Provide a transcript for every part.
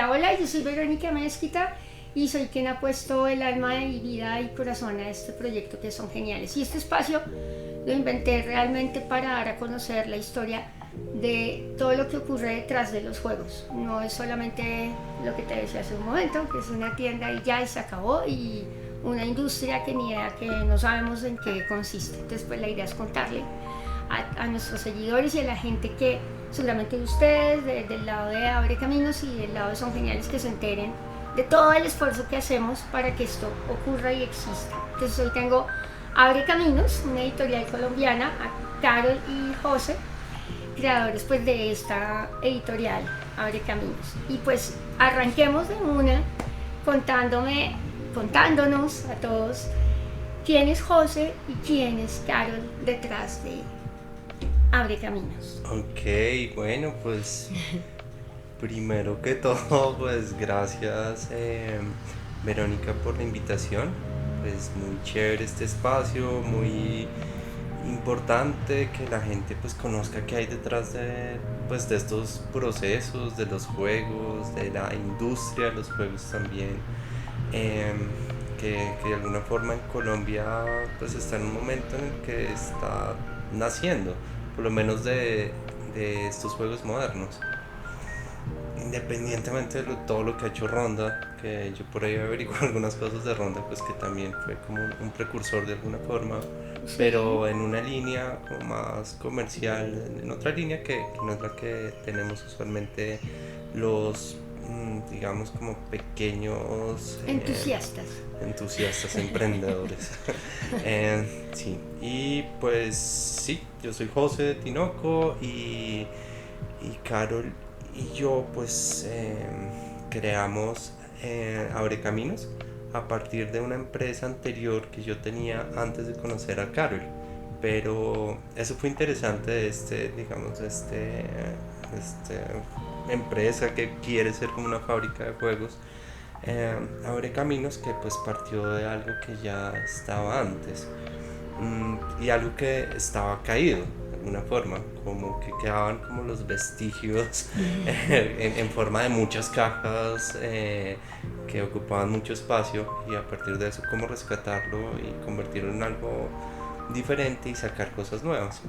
hola, yo soy Verónica Mezquita y soy quien ha puesto el alma y vida y corazón a este proyecto que son geniales. Y este espacio lo inventé realmente para dar a conocer la historia de todo lo que ocurre detrás de los juegos. No es solamente lo que te decía hace un momento, que es una tienda y ya y se acabó, y una industria que ni idea, que no sabemos en qué consiste. Entonces pues la idea es contarle a nuestros seguidores y a la gente que seguramente de ustedes, del lado de Abre Caminos y del lado de Son Geniales, que se enteren de todo el esfuerzo que hacemos para que esto ocurra y exista. Entonces hoy tengo Abre Caminos, una editorial colombiana, a Carol y José, creadores pues de esta editorial Abre Caminos. Y pues arranquemos de una contándonos a todos quién es José y quién es Carol detrás de Abre Caminos. Ok, bueno, pues primero que todo, pues gracias Verónica por la invitación. Pues muy chévere este espacio, muy importante que la gente pues conozca qué hay detrás de estos procesos, de los juegos, de la industria de los juegos también. em, que de alguna forma en Colombia pues está en un momento en el que está naciendo, por lo menos de estos juegos modernos. Independientemente de todo lo que ha hecho Ronda, que yo por ahí averiguo algunas cosas de Ronda, pues que también fue como un precursor de alguna forma, Sí. pero en una línea como más comercial, en otra línea que no es la que tenemos usualmente los, digamos, como pequeños Entusiastas. emprendedores. Sí, y pues sí, yo soy José de Tinoco y Carol y yo pues creamos Abre Caminos a partir de una empresa anterior que yo tenía antes de conocer a Carol. Pero eso fue interesante de digamos, empresa que quiere ser como una fábrica de juegos. Abre Caminos, que pues partió de algo que ya estaba antes, y algo que estaba caído de alguna forma, como que quedaban como los vestigios en forma de muchas cajas que ocupaban mucho espacio, y a partir de eso cómo rescatarlo y convertirlo en algo diferente y sacar cosas nuevas.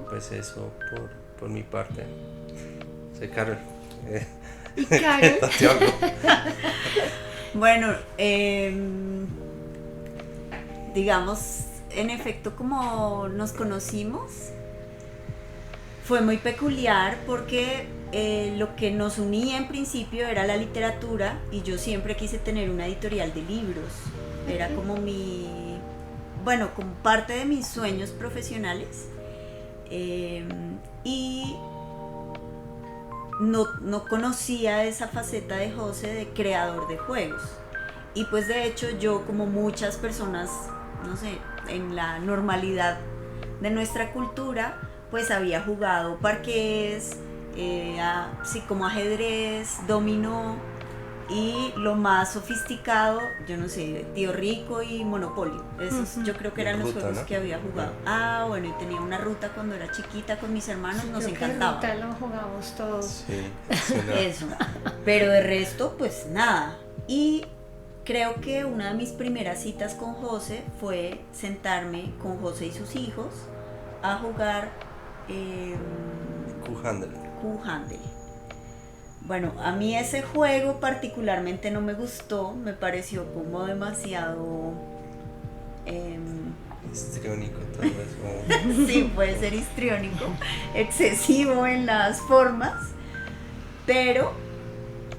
Pues eso por mi parte. Soy Carol. Y Carol. Bueno, digamos, en efecto, como nos conocimos, fue muy peculiar porque lo que nos unía en principio era la literatura, y yo siempre quise tener una editorial de libros. Era como como parte de mis sueños profesionales. Y no conocía esa faceta de José de creador de juegos. Y pues de hecho yo, como muchas personas, no sé, en la normalidad de nuestra cultura, pues había jugado parqués, así como ajedrez, dominó, y lo más sofisticado, yo no sé, Tío Rico y Monopolio. Esos yo creo que eran los juegos, ¿no?, que había jugado. Ah, bueno, y tenía una ruta cuando era chiquita con mis hermanos, nos encantaba. Ruta lo jugamos todos. Sí, eso. Pero de resto, pues nada. Y creo que una de mis primeras citas con José fue sentarme con José y sus hijos a jugar Q-Handle. Bueno, a mí ese juego particularmente no me gustó, me pareció como demasiado histriónico, tal vez. Sí, puede ser histriónico, excesivo en las formas, pero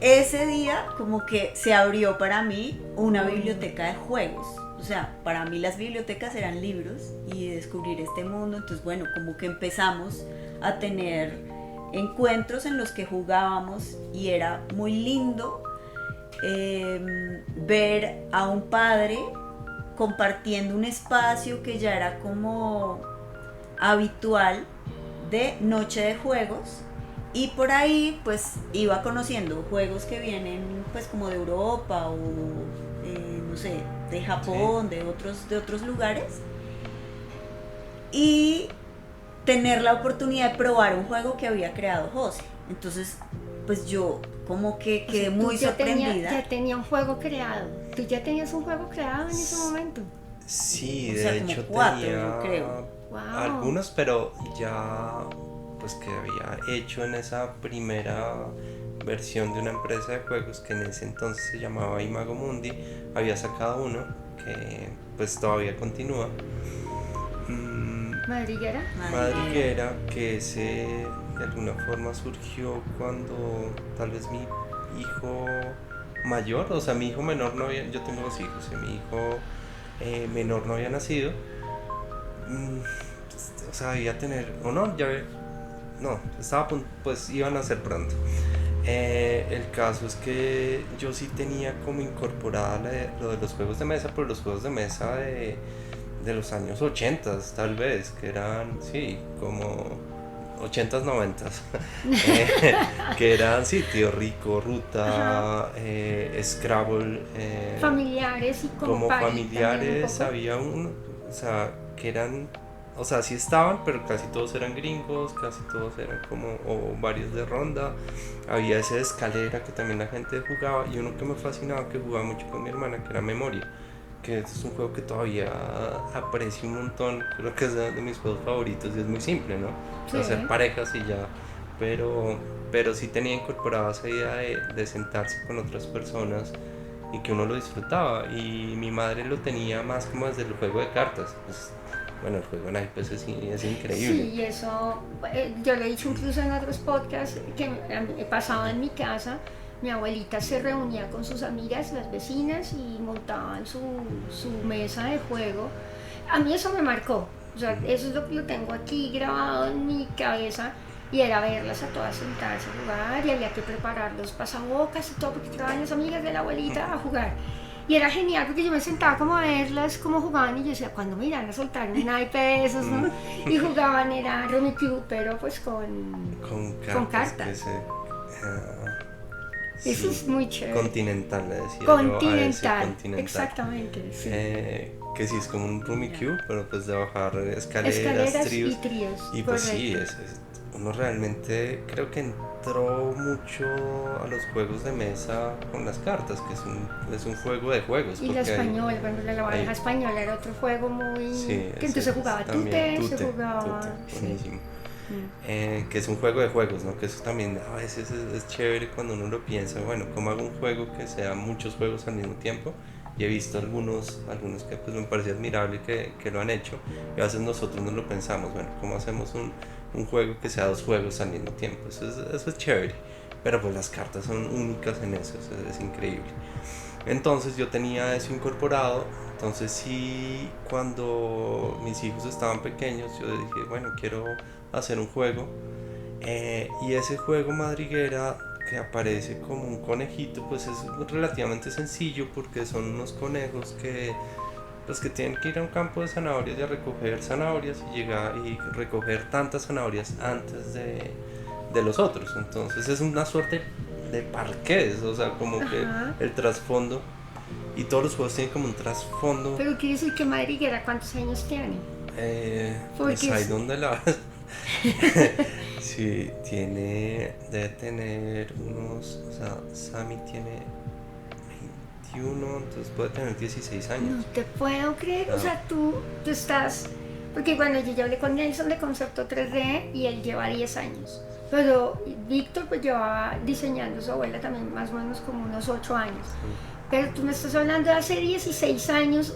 ese día como que se abrió para mí una biblioteca de juegos. O sea, para mí las bibliotecas eran libros, y descubrir este mundo. Entonces, bueno, como que empezamos a tener encuentros en los que jugábamos, y era muy lindo ver a un padre compartiendo un espacio que ya era como habitual de noche de juegos. Y por ahí pues iba conociendo juegos que vienen pues como de Europa o no sé, de Japón, sí, de otros lugares, y tener la oportunidad de probar un juego que había creado José. Entonces pues yo como que O quedé sea, tú muy sorprendida. ya tenía un juego creado. ¿Tú ya tenías un juego creado en ese momento? Sí, O sea, de como hecho 4, tenía yo creo. Wow. algunos, pero ya pues que había hecho en esa primera versión de una empresa de juegos que en ese entonces se llamaba Imago Mundi, había sacado uno que pues todavía continúa. ¿Madriguera? Madriguera, que ese de alguna forma surgió cuando tal vez mi hijo mayor, o sea, mi hijo menor no había, yo tengo 2 hijos, y mi hijo menor no había nacido. O sea, debía tener, o no, ya no, estaba pues iban a ser pronto. El caso es que yo sí tenía como incorporada lo de los juegos de mesa, pero los juegos de mesa de los años 80 tal vez, que eran, sí, como 80s, 90s, que eran, sí, Tío Rico, Ruta, Scrabble, Familiares y como Party también un familiares, poco. había uno, o sea, que eran, o sea, sí estaban, pero casi todos eran gringos, casi todos eran como, o varios de ronda. Había ese de escalera que también la gente jugaba, y uno que me fascinaba, que jugaba mucho con mi hermana, que era Memoria, que es un juego que todavía aprecio un montón, creo que es de mis juegos favoritos y es muy simple, ¿no? Sí. Hacer parejas y ya, pero sí tenía incorporada esa idea de sentarse con otras personas y que uno lo disfrutaba, y mi madre lo tenía más como desde el juego de cartas, pues, bueno, el juego de naipes es increíble. Sí, y eso, yo lo he dicho incluso en otros podcasts que he pasado en mi casa. Mi abuelita se reunía con sus amigas, las vecinas, y montaban su mesa de juego. A mí eso me marcó, o sea, eso es lo que yo tengo aquí grabado en mi cabeza, y era verlas a todas sentarse a jugar, y había que preparar los pasabocas y todo, porque trabajaban las amigas de la abuelita a jugar. Y era genial porque yo me sentaba como a verlas cómo jugaban, y yo decía, ¿cuándo me irán a soltar un naipe de esos, no? Y jugaban, era Rummikub, pero pues con cartas. Eso es muy chévere. Continental, le decía Continental, yo a ese, continental. Exactamente, sí. Que sí es como un Rummikub, pero pues de bajar escaleras, y tríos. Y pues correcto. sí, uno realmente creo que entró mucho a los juegos de mesa con las cartas, que es un juego de juegos. Y la española, bueno, la baraja española era otro juego muy... Sí, que entonces se jugaba tute, se jugaba... buenísimo. Que es un juego de juegos, ¿no? Que eso también a veces es chévere cuando uno lo piensa, bueno, ¿cómo hago un juego que sea muchos juegos al mismo tiempo? Y he visto algunos que pues me parece admirable que lo han hecho, y a veces nosotros no lo pensamos, bueno, ¿cómo hacemos un juego que sea 2 juegos al mismo tiempo? Eso es chévere, pero pues las cartas son únicas en eso es increíble. Entonces yo tenía eso incorporado. Entonces sí, cuando mis hijos estaban pequeños, yo dije, bueno, quiero hacer un juego. Y ese juego Madriguera, que aparece como un conejito, pues es relativamente sencillo, porque son unos conejos que tienen que ir a un campo de zanahorias y a recoger zanahorias, y llegar y recoger tantas zanahorias antes de los otros. Entonces es una suerte de parqués, o sea, como que el trasfondo, y todos los juegos tienen como un trasfondo. Pero quiere decir que Madriguera, ¿cuántos años tiene? Pues ahí donde la sí, debe tener unos, o sea, Sammy tiene 21, entonces puede tener 16 años. No te puedo creer, o sea, tú estás, porque bueno, yo ya hablé con Nelson de Concepto 3D y él lleva 10 años, pero Víctor pues llevaba diseñando su abuela también más o menos como unos 8 años, pero tú me estás hablando de hace 16 años.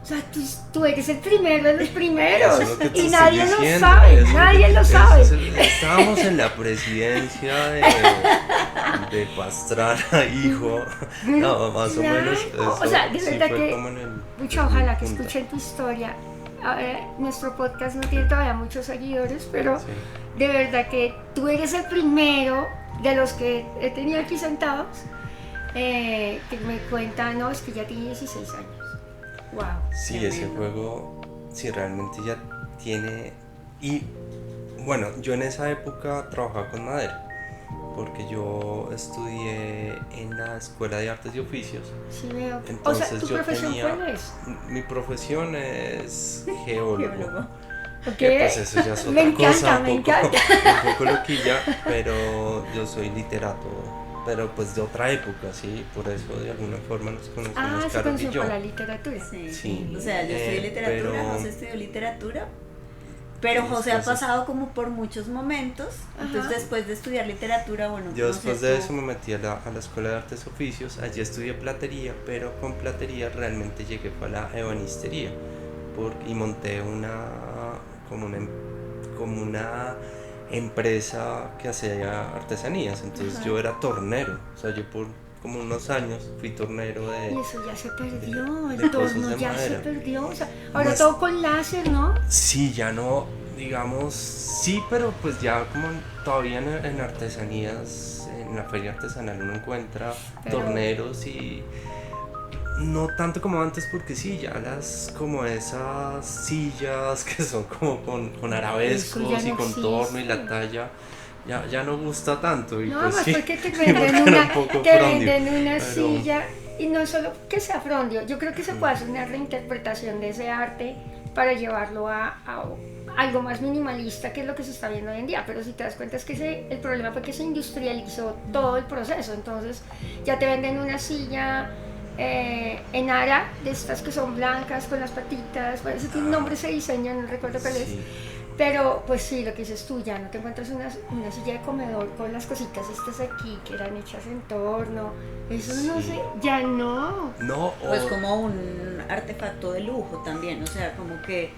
O sea, tú eres el primero de los primeros, y nadie lo sabe, nadie lo sabe. Estábamos en la presidencia de Pastrana, hijo. No, más o menos. O sea, de verdad que, mucho, ojalá que escuchen tu historia. Nuestro podcast no tiene todavía muchos seguidores, pero de verdad que tú eres el primero de los que he tenido aquí sentados que me cuentan, no, es que ya tiene 16 años. Wow. Sí, ese juego, sí, realmente ya tiene. Y bueno, yo en esa época trabajaba con madera, porque yo estudié en la Escuela de Artes y Oficios. Sí, veo. Entonces, o sea, ¿tu profesión cuál es? Mi profesión es geólogo. Ok. Pues eso ya es otra Me encanta, cosa, me encanta. un poco loquilla, pero yo soy literato, pero pues de otra época, sí, por eso de alguna forma nos conocemos Se Carol y conoció yo. por la literatura. Sí. Sí, O sea, yo estudié literatura, pero- José estudió literatura, pero José ha pasado como por muchos momentos. Entonces, Ajá. después de estudiar literatura, bueno, Yo no después sé, de tú- eso me metí a la Escuela de Artes Oficios, allí estudié platería, pero con platería realmente llegué fue a la ebanistería y monté como una, em- como una empresa que hacía artesanías, entonces Ajá. yo era tornero, o sea, yo por como unos años fui tornero Y eso ya se perdió, de el cosas torno de ya se madera. perdió. O sea, ahora Pues- todo con láser, ¿no? Sí, ya no, digamos, sí, pero pues ya como todavía en artesanías, en la feria artesanal uno encuentra Pero- torneros y no tanto como antes porque sí, ya como esas sillas que son como con arabescos Eso ya y no con torno y la existe. talla. Ya no gusta tanto y No, pues más sí, porque te y porque venden era una, un poco te frondio, venden una pero- silla y no solo que sea frondio, yo creo que se puede hacer una reinterpretación de ese arte para llevarlo a algo más minimalista, que es lo que se está viendo hoy en día, pero si te das cuenta es que el problema fue que se industrializó todo el proceso, entonces ya te venden una silla en ara, de estas que son blancas con las patitas, bueno, ese tiene un nombre ese diseño, no recuerdo cuál es. Sí. Pero pues sí, lo que dices tú, ya no te encuentras una silla de comedor con las cositas estas aquí que eran hechas en torno. Eso no Sí. sé, ya no. No, pues o- como un artefacto de lujo también, o sea, como que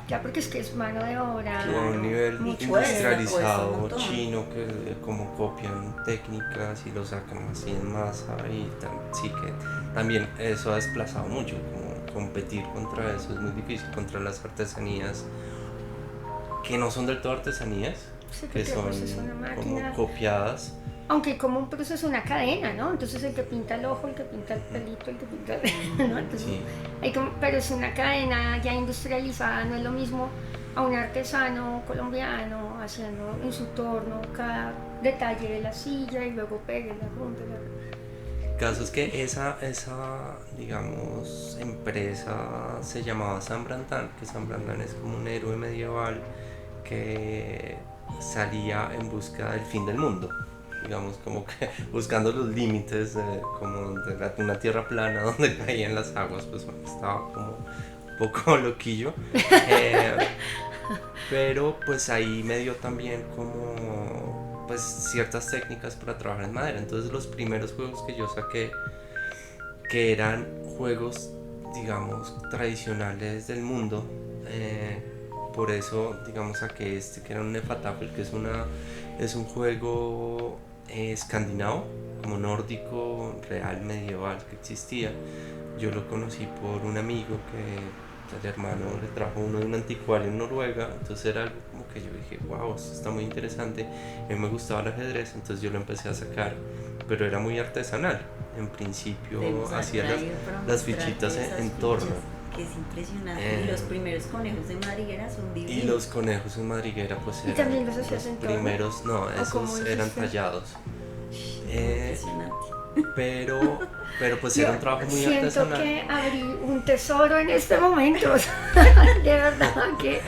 Ya porque es que es mano de obra. a un nivel mucho industrializado cuesta un montón. chino que como copian técnicas y lo sacan así en masa y sí que también eso ha desplazado mucho, como competir contra eso es muy difícil, contra las artesanías que no son del todo artesanías, Sí, que porque son pues es una máquina. como copiadas. Aunque como un proceso, una cadena, ¿no? Entonces el que pinta el ojo, el que pinta el pelito, el que pinta el... ¿no? Entonces, Sí. pero es una cadena ya industrializada, no es lo mismo a un artesano colombiano haciendo en su torno cada detalle de la silla y luego pegue la junta. El caso es que esa digamos, empresa se llamaba San Brandán, que San Brandán es como un héroe medieval que salía en busca del fin del mundo, digamos, como que buscando los límites como de una tierra plana donde caían las aguas, pues bueno, estaba como un poco loquillo. Pero pues ahí me dio también como pues ciertas técnicas para trabajar en madera. Entonces los primeros juegos que yo saqué, que eran juegos digamos tradicionales del mundo, por eso digamos saqué que era un Nefatafel, que es un juego escandinavo, como nórdico, real, medieval, que existía. Yo lo conocí por un amigo que el hermano le trajo uno de un anticuario en Noruega, entonces era algo como que yo dije, wow, esto está muy interesante. A mí me gustaba el ajedrez, entonces yo lo empecé a sacar, pero era muy artesanal. En principio debemos hacía haber traído para las mostrarte fichitas esas en fichas, torno. que es impresionante. Y los primeros conejos de madriguera son divinos. Y los conejos en madriguera pues ¿Y eran también los hacías los en torno? primeros, no, cómo esos eran hiciste? tallados. Impresionante. Pero pues era un trabajo muy siento artesanal. que abrí un tesoro en este momento. De verdad que...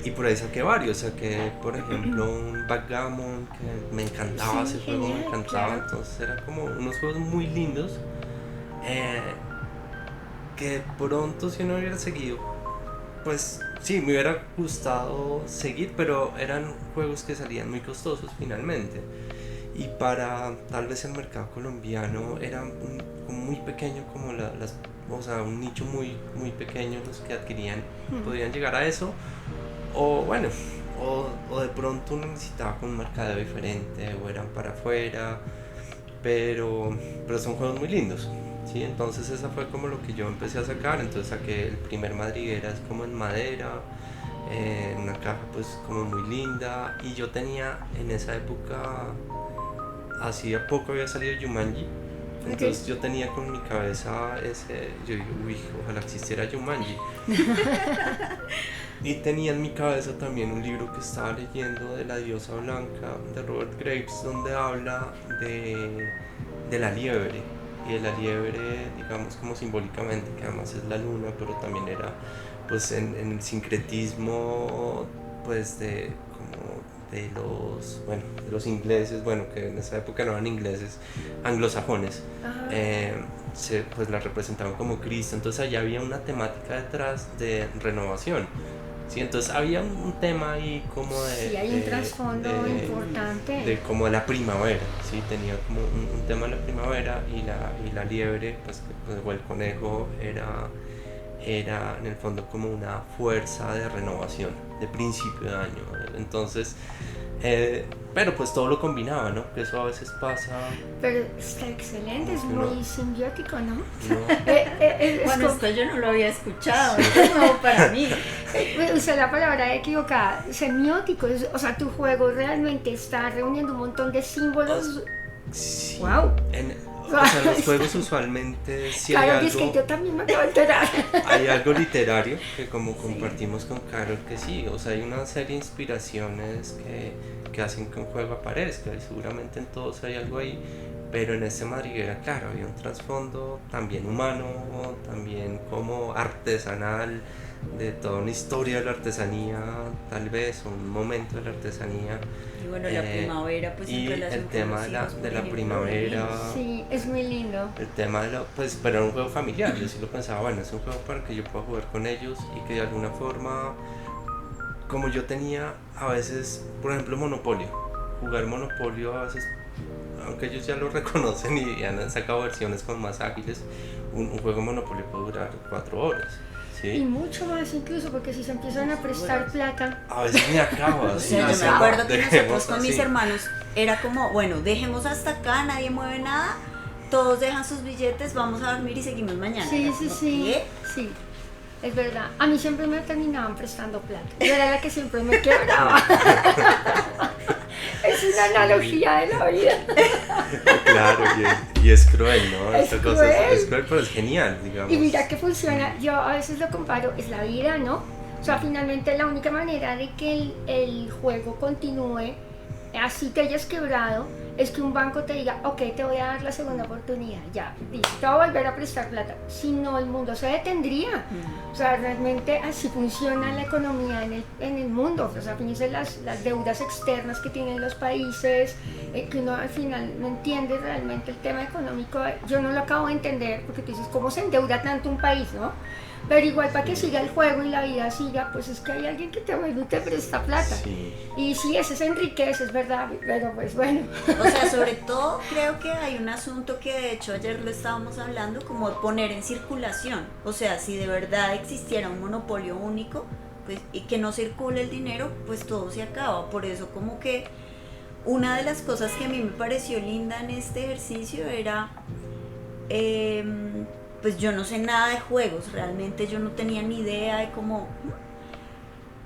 Y por ahí saqué varios, saqué por ejemplo un backgammon que me encantaba, Sí, ese juego me genial, encantaba, claro. entonces era como unos juegos muy lindos que de pronto si no hubiera seguido, pues sí, me hubiera gustado seguir, pero eran juegos que salían muy costosos finalmente. Y para tal vez el mercado colombiano era como muy pequeño, como o sea, un nicho muy, muy pequeño los que adquirían, podían llegar a eso, o bueno, o de pronto uno necesitaba con un mercado diferente, o eran para afuera, pero son juegos muy lindos, ¿sí? Entonces esa fue como lo que yo empecé a sacar, entonces saqué el primer madriguera, es como en madera, una caja pues como muy linda, y yo tenía en esa época, hacía poco había salido Jumanji, entonces yo tenía con mi cabeza yo digo, uy, ojalá existiera Jumanji. Y tenía en mi cabeza también un libro que estaba leyendo de La diosa blanca de Robert Graves, donde habla de la liebre, y de la liebre digamos como simbólicamente, que además es la luna, pero también era pues en el sincretismo pues de los ingleses, bueno, que en esa época no eran ingleses, anglosajones, pues la representaban como Cristo. Entonces allá había una temática detrás de renovación. Sí, entonces había un tema ahí como de... Sí, hay un trasfondo importante. De como la primavera, ¿sí? Tenía como un tema de la primavera y la liebre, pues, o el conejo era en el fondo como una fuerza de renovación, de principio de año. Entonces, pero pues todo lo combinaba, ¿no? Que eso a veces pasa... Pero está excelente, es muy simbiótico, ¿no? Bueno, esto yo no lo había escuchado, es nuevo para mí. Usé la palabra equivocada, semiótico, o sea, tu juego realmente está reuniendo un montón de símbolos. Sí. ¡Wow! O sea, los juegos usualmente sí hay Carol, algo... es que yo también me acabo de enterar. Hay algo literario que como compartimos con Carol, que sí, o sea, hay una serie de inspiraciones que hacen que un juego aparezca, y seguramente en todos hay algo ahí, pero en este Madriguera, claro, había un trasfondo también humano, también como artesanal, de toda una historia de la artesanía, tal vez, o un momento de la artesanía. Y bueno, la primavera, pues y en relación el tema de la primavera. Sí, es muy lindo. El tema pues, pero era un juego familiar. Yo sí lo pensaba, bueno, es un juego para que yo pueda jugar con ellos y que de alguna forma, como yo tenía a veces, por ejemplo, Monopolio. Jugar Monopolio a veces, aunque ellos ya lo reconocen y han sacado versiones con más ágiles, un juego Monopolio puede durar 4 horas. ¿Sí? Y mucho más incluso, porque si se empiezan a prestar plata, a veces me acaba. O sea, yo me acuerdo que nosotros con mis hermanos era como, bueno, dejemos hasta acá, nadie mueve nada, todos dejan sus billetes, vamos a dormir y seguimos mañana. Sí, sí, es verdad. A mí siempre me terminaban prestando plata. Yo era la que siempre me quebraba. Es una analogía de la vida. Claro, y es cruel, ¿no? Es Esta cruel. cosa es cruel, pero es genial, digamos. Y mira que funciona, yo a veces lo comparo, es la vida, ¿no? O sea, finalmente la única manera de que el juego continúe, así te hayas quebrado, es que un banco te diga, ok, te voy a dar la segunda oportunidad, ya, listo, te voy a volver a prestar plata. Si no, el mundo se detendría. O sea, realmente así funciona la economía en el mundo. O sea, fíjense las deudas externas que tienen los países, que uno al final no entiende realmente el tema económico. Yo no lo acabo de entender, porque tú dices, ¿cómo se endeuda tanto un país, no? Pero igual para que siga el juego y la vida siga, pues es que hay alguien que te vuelve y te presta plata. Sí. Y sí, ese se enriquece, es verdad, pero pues bueno. O sea, sobre todo creo que hay un asunto que de hecho ayer lo estábamos hablando, como de poner en circulación. O sea, si de verdad existiera un monopolio único, pues, y que no circule el dinero, pues todo se acaba. Por eso como que una de las cosas que a mí me pareció linda en este ejercicio era... pues yo no sé nada de juegos, realmente yo no tenía ni idea de cómo,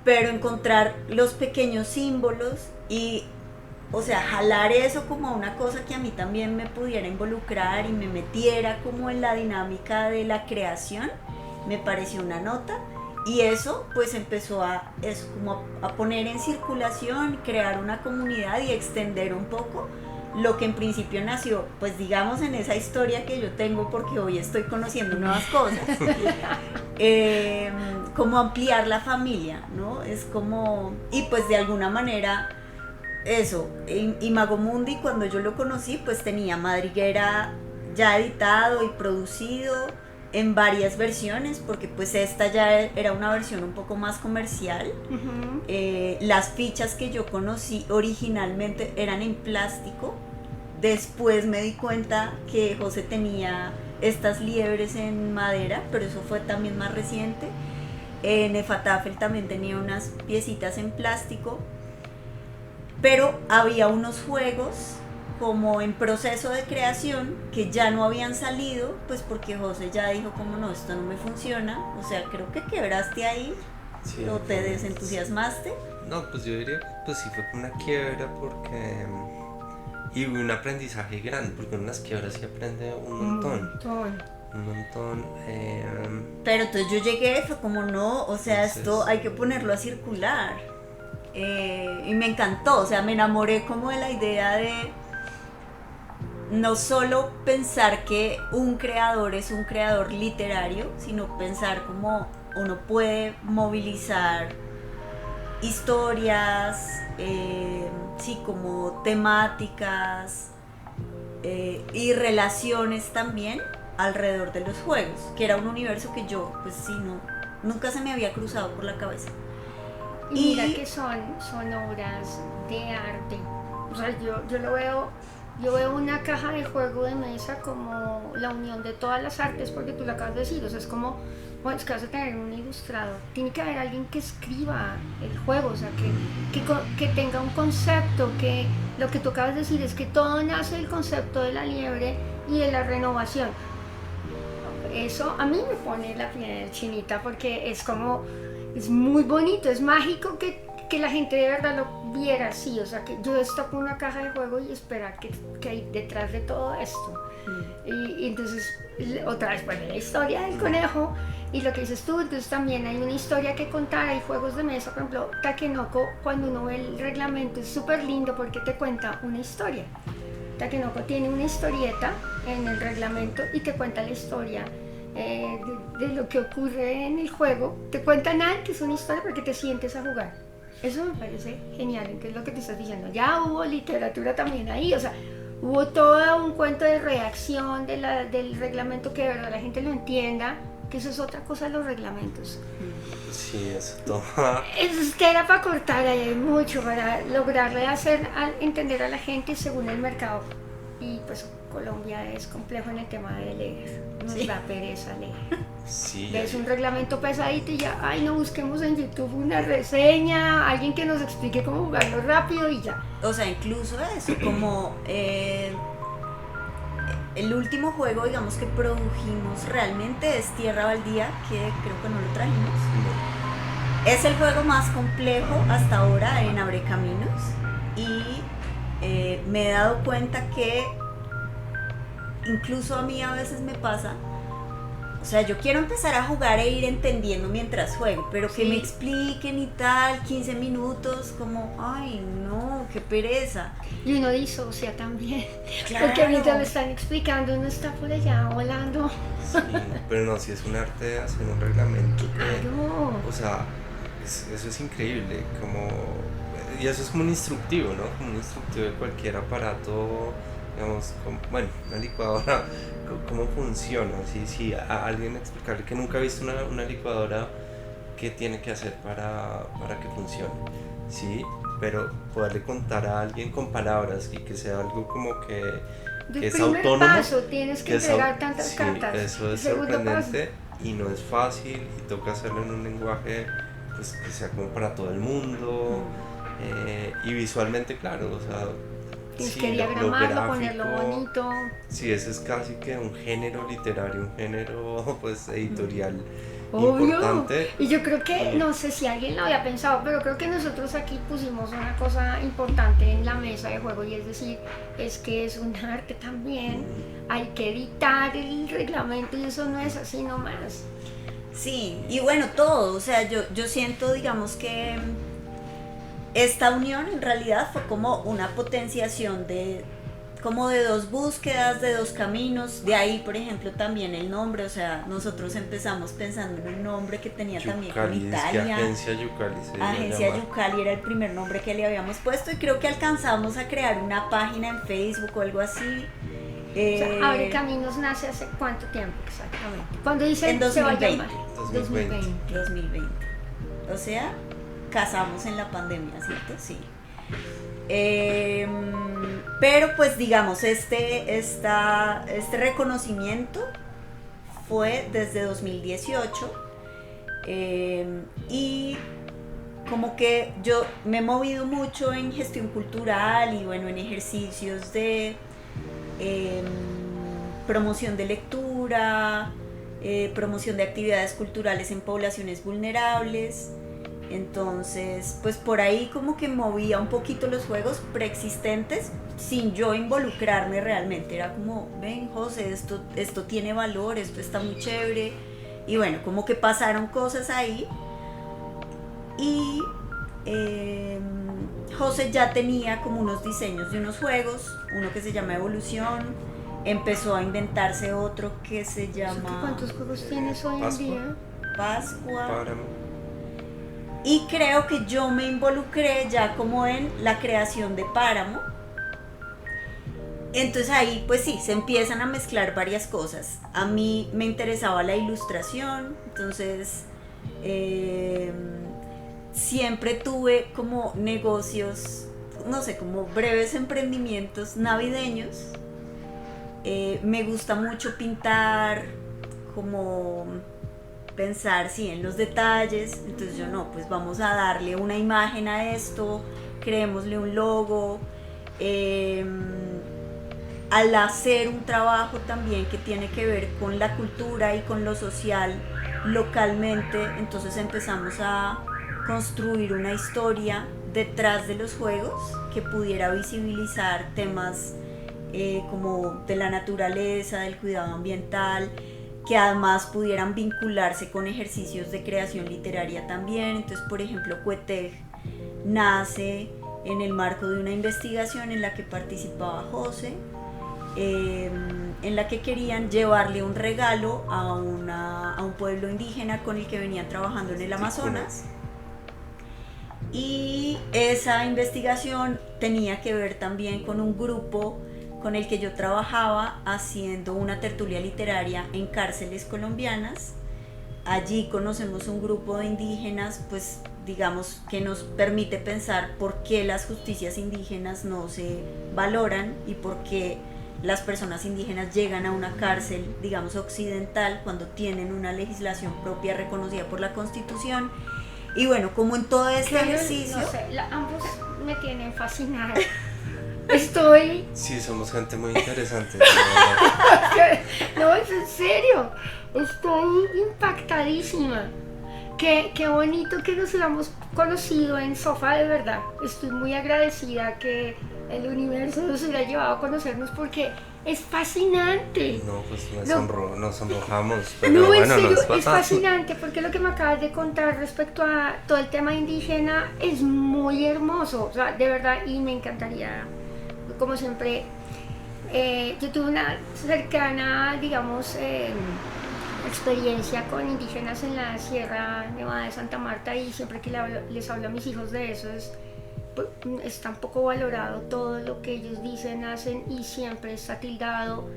pero encontrar los pequeños símbolos y, o sea, jalar eso como una cosa que a mí también me pudiera involucrar y me metiera como en la dinámica de la creación, me pareció una nota. Y eso pues empezó a poner en circulación, crear una comunidad y extender un poco lo que en principio nació, pues digamos en esa historia que yo tengo, porque hoy estoy conociendo nuevas cosas, como ampliar la familia, ¿no? Es como, y pues de alguna manera eso, Imago Mundi cuando yo lo conocí pues tenía Madriguera ya editado y producido en varias versiones, porque pues esta ya era una versión un poco más comercial. Las fichas que yo conocí originalmente eran en plástico. Después me di cuenta que José tenía estas liebres en madera, pero eso fue también más reciente. Nefatafel también tenía unas piecitas en plástico, pero había unos juegos como en proceso de creación que ya no habían salido, pues porque José ya dijo como no, esto no me funciona. O sea, creo que quebraste ahí, sí, o te desentusiasmaste. No, pues yo diría, pues sí fue una quiebra porque... Y un aprendizaje grande, porque en las quiebras se aprende un montón. Pero entonces yo llegué, fue como no, o sea, entonces, esto hay que ponerlo a circular. Y me encantó, o sea, me enamoré como de la idea de no solo pensar que un creador es un creador literario, sino pensar como uno puede movilizar historias, sí, como temáticas y relaciones también alrededor de los juegos, que era un universo que yo, pues sí, nunca se me había cruzado por la cabeza. Y mira que son obras de arte. O sea, yo veo una caja de juego de mesa como la unión de todas las artes, porque tú lo acabas de decir, o sea, es como, bueno, es que vas a tener un ilustrador, tiene que haber alguien que escriba el juego, o sea, que tenga un concepto, que lo que tú acabas de decir es que todo nace del concepto de la liebre y de la renovación. Eso a mí me pone la piel chinita, porque es como, es muy bonito, es mágico que la gente de verdad lo viera así, o sea, que yo destapo una caja de juego y esperar que hay detrás de todo esto. Y entonces, otra vez, bueno, la historia del conejo y lo que dices tú, entonces también hay una historia que contar, hay juegos de mesa, por ejemplo, Takenoko, cuando uno ve el reglamento es súper lindo porque te cuenta una historia. Takenoko tiene una historieta en el reglamento y te cuenta la historia de lo que ocurre en el juego, te cuentan antes una historia para que te sientes a jugar. Eso me parece genial, que es lo que te estás diciendo. Ya hubo literatura también ahí, o sea, hubo todo un cuento de redacción del reglamento que de verdad la gente lo entienda, que eso es otra cosa de los reglamentos. Sí, eso todo. Es que era para cortar, ahí hay mucho para lograrle entender a la gente según el mercado. Y pues Colombia es complejo en el tema de leer, nos da pereza leer. Sí, Ves un reglamento pesadito y ya, ay, no, busquemos en YouTube una reseña, alguien que nos explique cómo jugarlo rápido y ya. O sea, incluso eso, como el último juego, digamos, que produjimos realmente es Tierra Baldía, que creo que no lo trajimos. Es el juego más complejo hasta ahora en Abre Caminos y me he dado cuenta que incluso a mí a veces me pasa, o sea, yo quiero empezar a jugar e ir entendiendo mientras juego, pero que me expliquen y tal, 15 minutos, como, ay, no, qué pereza. Y uno disocia también, Claro. porque ahorita me están explicando, uno está por allá volando. Sí, pero no, si es un arte hacer un reglamento que, Claro. o sea, eso es increíble, como, y eso es como un instructivo, ¿no? Como un instructivo de cualquier aparato, digamos, como, bueno, una licuadora, cómo funciona, si a alguien explicarle que nunca ha visto una licuadora, qué tiene que hacer para que funcione, ¿sí? Pero poderle contar a alguien con palabras y que sea algo como que es autónomo. Paso, tienes que entregar tantas sí, cartas. eso es sorprendente y no es fácil y toca hacerlo en un lenguaje pues, que sea como para todo el mundo y visualmente, claro, o sea, tienes sí, que diagramarlo, ponerlo gráfico, bonito. Sí, ese es casi que un género literario, un género pues editorial Obvio. importante. Y yo creo que, no sé si alguien lo había pensado, pero creo que nosotros aquí pusimos una cosa importante en la mesa de juego y es decir, es que es un arte también, hay que editar el reglamento y eso no es así nomás. Sí, y bueno, todo, o sea, yo siento, digamos, que esta unión en realidad fue como una potenciación de dos búsquedas, de dos caminos, de ahí por ejemplo también el nombre, o sea, nosotros empezamos pensando en un nombre que tenía también con Italia. Agencia Yucali se Agencia Yucali era el primer nombre que le habíamos puesto y creo que alcanzamos a crear una página en Facebook o algo así. O sea, Abre Caminos nace hace cuánto tiempo exactamente. Cuando dice en 2020. Se va a llamar 2020. O sea, casamos en la pandemia, ¿cierto? Sí. Pero pues digamos, este reconocimiento fue desde 2018 y como que yo me he movido mucho en gestión cultural y bueno, en ejercicios de promoción de lectura, promoción de actividades culturales en poblaciones vulnerables. Entonces, pues por ahí como que movía un poquito los juegos preexistentes sin yo involucrarme realmente. Era como, ven José, esto tiene valor, esto está muy chévere. Y bueno, como que pasaron cosas ahí. Y José ya tenía como unos diseños de unos juegos, uno que se llama Evolución. Empezó a inventarse otro que se llama... ¿Cuántos juegos tienes hoy en día? Pascua. Páramo. Y creo que yo me involucré ya como en la creación de Páramo. Entonces ahí pues sí, se empiezan a mezclar varias cosas. A mí me interesaba la ilustración, entonces siempre tuve como negocios, no sé, como breves emprendimientos navideños. Me gusta mucho pintar, como pensar sí, en los detalles. Entonces yo no, pues vamos a darle una imagen a esto, creémosle un logo. Al hacer un trabajo también que tiene que ver con la cultura y con lo social localmente, entonces empezamos a construir una historia detrás de los juegos que pudiera visibilizar temas como de la naturaleza, del cuidado ambiental, que además pudieran vincularse con ejercicios de creación literaria también. Entonces, por ejemplo, Cuetej nace en el marco de una investigación en la que participaba José, en la que querían llevarle un regalo a un pueblo indígena con el que venían trabajando en el Amazonas. Y esa investigación tenía que ver también con un grupo con el que yo trabajaba haciendo una tertulia literaria en cárceles colombianas. Allí conocemos un grupo de indígenas, pues digamos que nos permite pensar por qué las justicias indígenas no se valoran y por qué las personas indígenas llegan a una cárcel, digamos, occidental, cuando tienen una legislación propia reconocida por la Constitución. Y bueno, como en todo este ejercicio... No sé, ambos me tienen fascinada. Estoy... Sí, somos gente muy interesante. No, es en serio. Estoy impactadísima. Qué bonito que nos hayamos conocido en Sofá, de verdad. Estoy muy agradecida que el universo nos haya llevado a conocernos porque es fascinante. No, pues nos sonrojamos. Pero no, bueno, en serio, no es fascinante porque lo que me acabas de contar respecto a todo el tema indígena es muy hermoso. O sea, de verdad, y me encantaría, como siempre, yo tuve una cercana, digamos, experiencia con indígenas en la Sierra Nevada de Santa Marta, y siempre que les hablo a mis hijos de eso es tan poco valorado todo lo que ellos dicen, hacen, y siempre está tildado.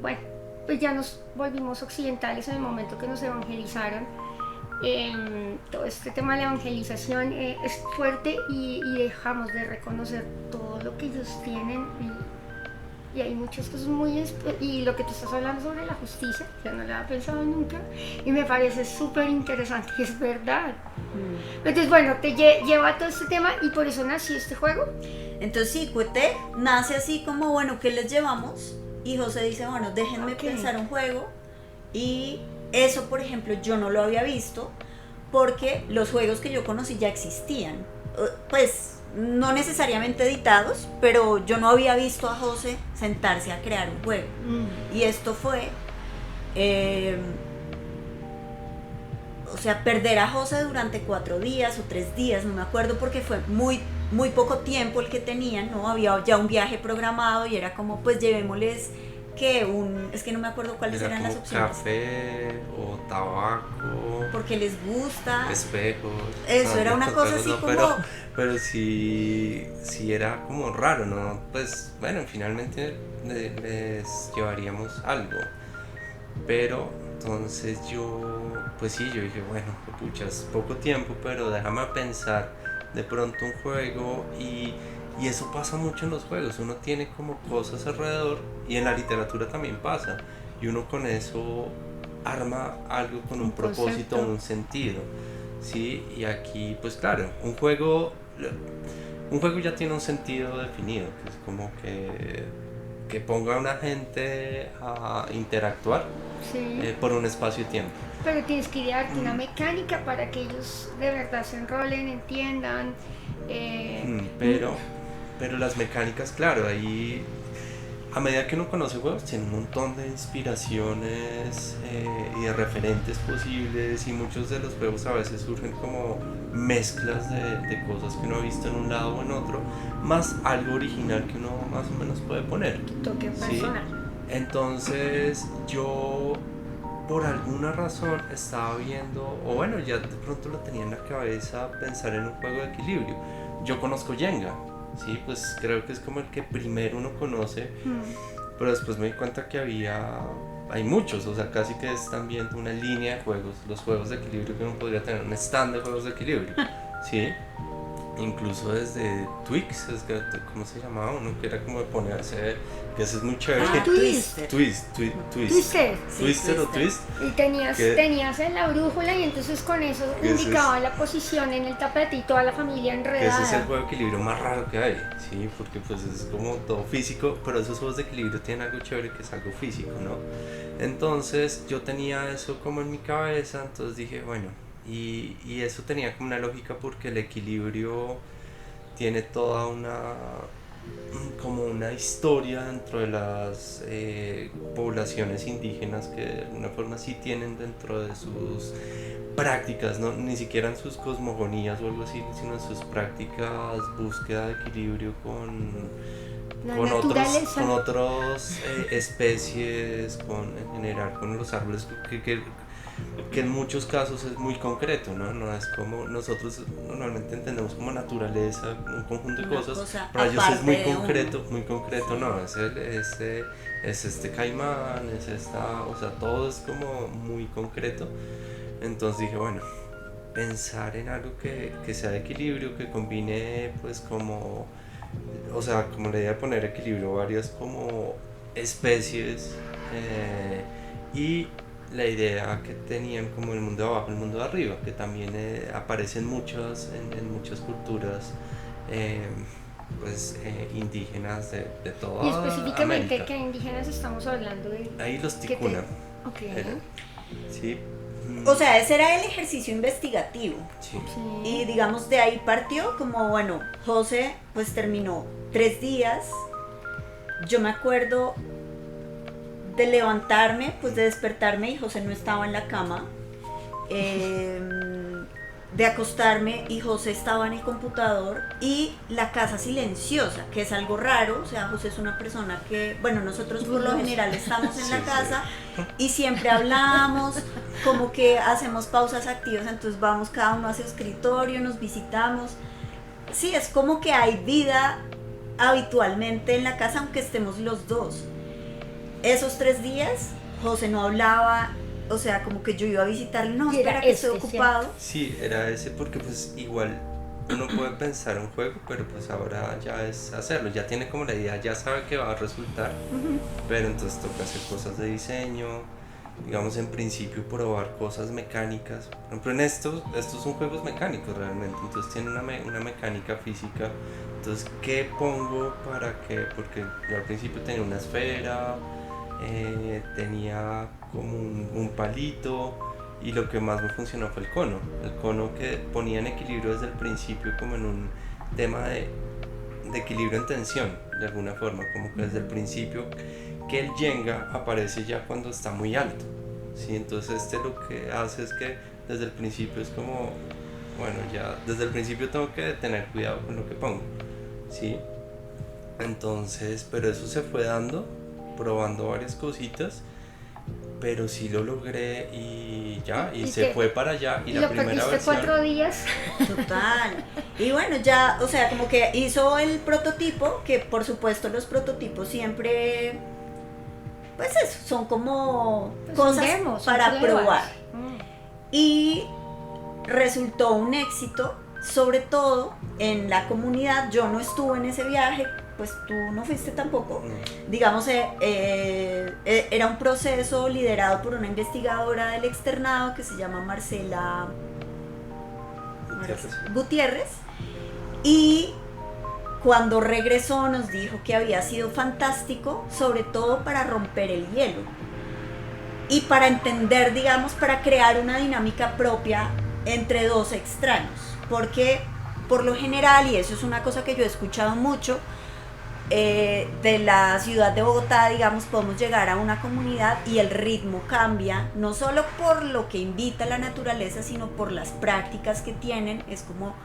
Bueno, pues ya nos volvimos occidentales en el momento que nos evangelizaron. Todo este tema de la evangelización es fuerte, y dejamos de reconocer todo lo que ellos tienen, y hay muchas cosas y lo que tú estás hablando sobre la justicia, yo no lo había pensado nunca y me parece súper interesante, y es verdad. Entonces bueno, te lleva a todo este tema y por eso nació este juego. Entonces sí, Cuetej nace así como, bueno, ¿qué les llevamos? Y José dice, bueno, déjenme pensar un juego. Y eso, por ejemplo, yo no lo había visto porque los juegos que yo conocí ya existían, pues no necesariamente editados, pero yo no había visto a José sentarse a crear un juego. Y esto fue o sea, perder a José durante 4 días o 3 días, no me acuerdo, porque fue muy poco tiempo el que tenían, ¿no? Había ya un viaje programado y era como, pues llevémosles es que no me acuerdo cuáles eran las opciones. Café o tabaco. Porque les gusta. Espejos. Eso, era una cosa así, no, como... Pero sí era como raro, ¿no? Pues bueno, finalmente les llevaríamos algo. Pero entonces yo dije, bueno, puchas, poco tiempo, pero déjame pensar de pronto un juego. Y eso pasa mucho en los juegos, uno tiene como cosas alrededor, y en la literatura también pasa, y uno con eso arma algo con un propósito, un sentido, ¿sí? Y aquí, pues claro, un juego ya tiene un sentido definido, que es como que ponga a una gente a interactuar, sí, por un espacio-tiempo. Pero tienes que idearte una mecánica para que ellos de verdad se enrolen, entiendan. Pero las mecánicas, claro, ahí a medida que uno conoce juegos tiene un montón de inspiraciones y de referentes posibles, y muchos de los juegos a veces surgen como mezclas de cosas que uno ha visto en un lado o en otro, más algo original que uno más o menos puede poner. Toque personal. ¿Sí? Entonces yo por alguna razón estaba viendo, o bueno, ya de pronto lo tenía en la cabeza pensar en un juego de equilibrio. Yo conozco Jenga, sí, pues creo que es como el que primero uno conoce, pero después me di cuenta que hay muchos, o sea, casi que es también una línea de juegos, los juegos de equilibrio que uno podría tener, un stand de juegos de equilibrio, ¿sí? Incluso desde Twix, ¿cómo se llamaba? Uno que era como de ponerse, que ese es muy chévere. Twister. Twister o Twist. Y tenías en la brújula y entonces con eso indicaba la posición en el tapete y toda la familia enredada. Ese es el juego de equilibrio más raro que hay, ¿sí? Porque pues es como todo físico, pero esos juegos de equilibrio tienen algo chévere que es algo físico, ¿no? Entonces yo tenía eso como en mi cabeza, entonces dije, bueno, y eso tenía como una lógica porque el equilibrio tiene toda como una historia dentro de las poblaciones indígenas que de alguna forma sí tienen dentro de sus prácticas, ¿no? Ni siquiera en sus cosmogonías o algo así, sino en sus prácticas, búsqueda de equilibrio con otras especies, en general con los árboles, que en muchos casos es muy concreto, ¿no? No es como nosotros normalmente entendemos como naturaleza, un conjunto de cosas, para ellos es muy concreto, no, es este caimán, o sea, todo es como muy concreto. Entonces dije, bueno, pensar en algo que sea de equilibrio, que combine pues como, o sea, como la idea de poner equilibrio varias como especies, y la idea que tenían como el mundo de abajo, el mundo de arriba, que también aparecen muchas en muchas culturas indígenas de toda América. Y específicamente, América. ¿qué indígenas estamos hablando de? Ahí los ticuna. Okay. Sí. O sea, ese era el ejercicio investigativo. Sí. Y digamos de ahí partió como, bueno, José pues terminó 3 días. Yo me acuerdo de levantarme, pues de despertarme y José no estaba en la cama, de acostarme y José estaba en el computador y la casa silenciosa, que es algo raro. O sea, José es una persona que, bueno, nosotros por lo general estamos en la casa y siempre hablamos, como que hacemos pausas activas, entonces vamos cada uno a su escritorio, nos visitamos. Sí, es como que hay vida habitualmente en la casa aunque estemos los dos. Esos 3 días, José no hablaba, o sea, como que yo iba a visitarle, no, espera que estoy ocupado. Sí, era ese porque pues igual uno puede pensar un juego, pero pues ahora ya es hacerlo, ya tiene como la idea, ya sabe que va a resultar, pero entonces toca hacer cosas de diseño, digamos en principio probar cosas mecánicas. Por ejemplo, en estos son juegos mecánicos realmente, entonces tienen una mecánica física. Entonces, ¿qué pongo para que? Porque yo al principio tenía una esfera, tenía como un palito, y lo que más me funcionó fue el cono que ponía en equilibrio desde el principio, como en un tema de equilibrio en tensión, de alguna forma, como que desde el principio, que el Jenga aparece ya cuando está muy alto, ¿sí? Entonces lo que hace es que desde el principio es como, bueno, ya desde el principio tengo que tener cuidado con lo que pongo, ¿sí? Entonces, pero eso se fue dando, probando varias cositas, pero sí lo logré y ya, y se fue para allá, y la primera versión... 4 días. Total. Y bueno, ya, o sea, como que hizo el prototipo, que por supuesto los prototipos siempre, pues eso, son como pues cosas para probar. Y resultó un éxito, sobre todo en la comunidad. Yo no estuve en ese viaje, pues tú no fuiste tampoco. Digamos, era un proceso liderado por una investigadora del externado que se llama Marcela Gutiérrez, y cuando regresó nos dijo que había sido fantástico, sobre todo para romper el hielo y para entender, digamos, para crear una dinámica propia entre dos extraños, porque por lo general, y eso es una cosa que yo he escuchado mucho, de la ciudad de Bogotá, digamos, podemos llegar a una comunidad y el ritmo cambia, no solo por lo que invita la naturaleza, sino por las prácticas que tienen. Es como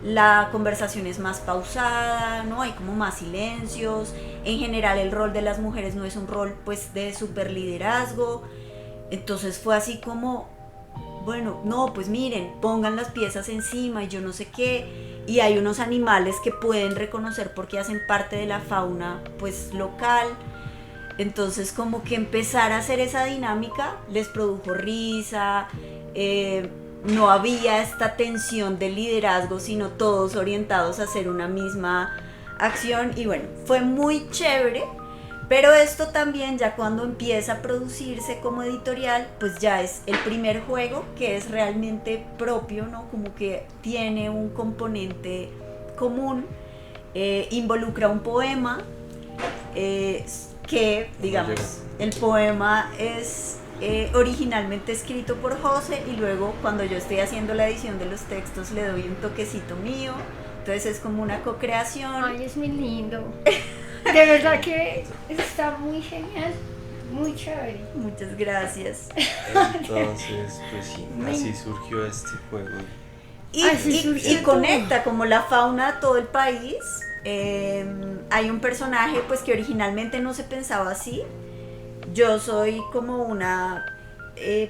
la conversación es más pausada, ¿no? Hay como más silencios. En general el rol de las mujeres no es un rol pues de super liderazgo. Entonces fue así como, bueno, no, pues miren, pongan las piezas encima y yo no sé qué, y hay unos animales que pueden reconocer porque hacen parte de la fauna pues local. Entonces como que empezar a hacer esa dinámica les produjo risa, no había esta tensión de liderazgo, sino todos orientados a hacer una misma acción, y bueno, fue muy chévere. Pero esto también ya cuando empieza a producirse como editorial, pues ya es el primer juego que es realmente propio, ¿no? Como que tiene un componente común, involucra un poema, que digamos, el poema es originalmente escrito por José, y luego cuando yo estoy haciendo la edición de los textos le doy un toquecito mío, entonces es como una co-creación. Ay, es muy lindo. De verdad que está muy genial, muy chévere. Muchas gracias. Entonces, pues sí, así surgió este juego. Y conecta como la fauna a todo el país. Hay un personaje pues que originalmente no se pensaba así. Yo soy como una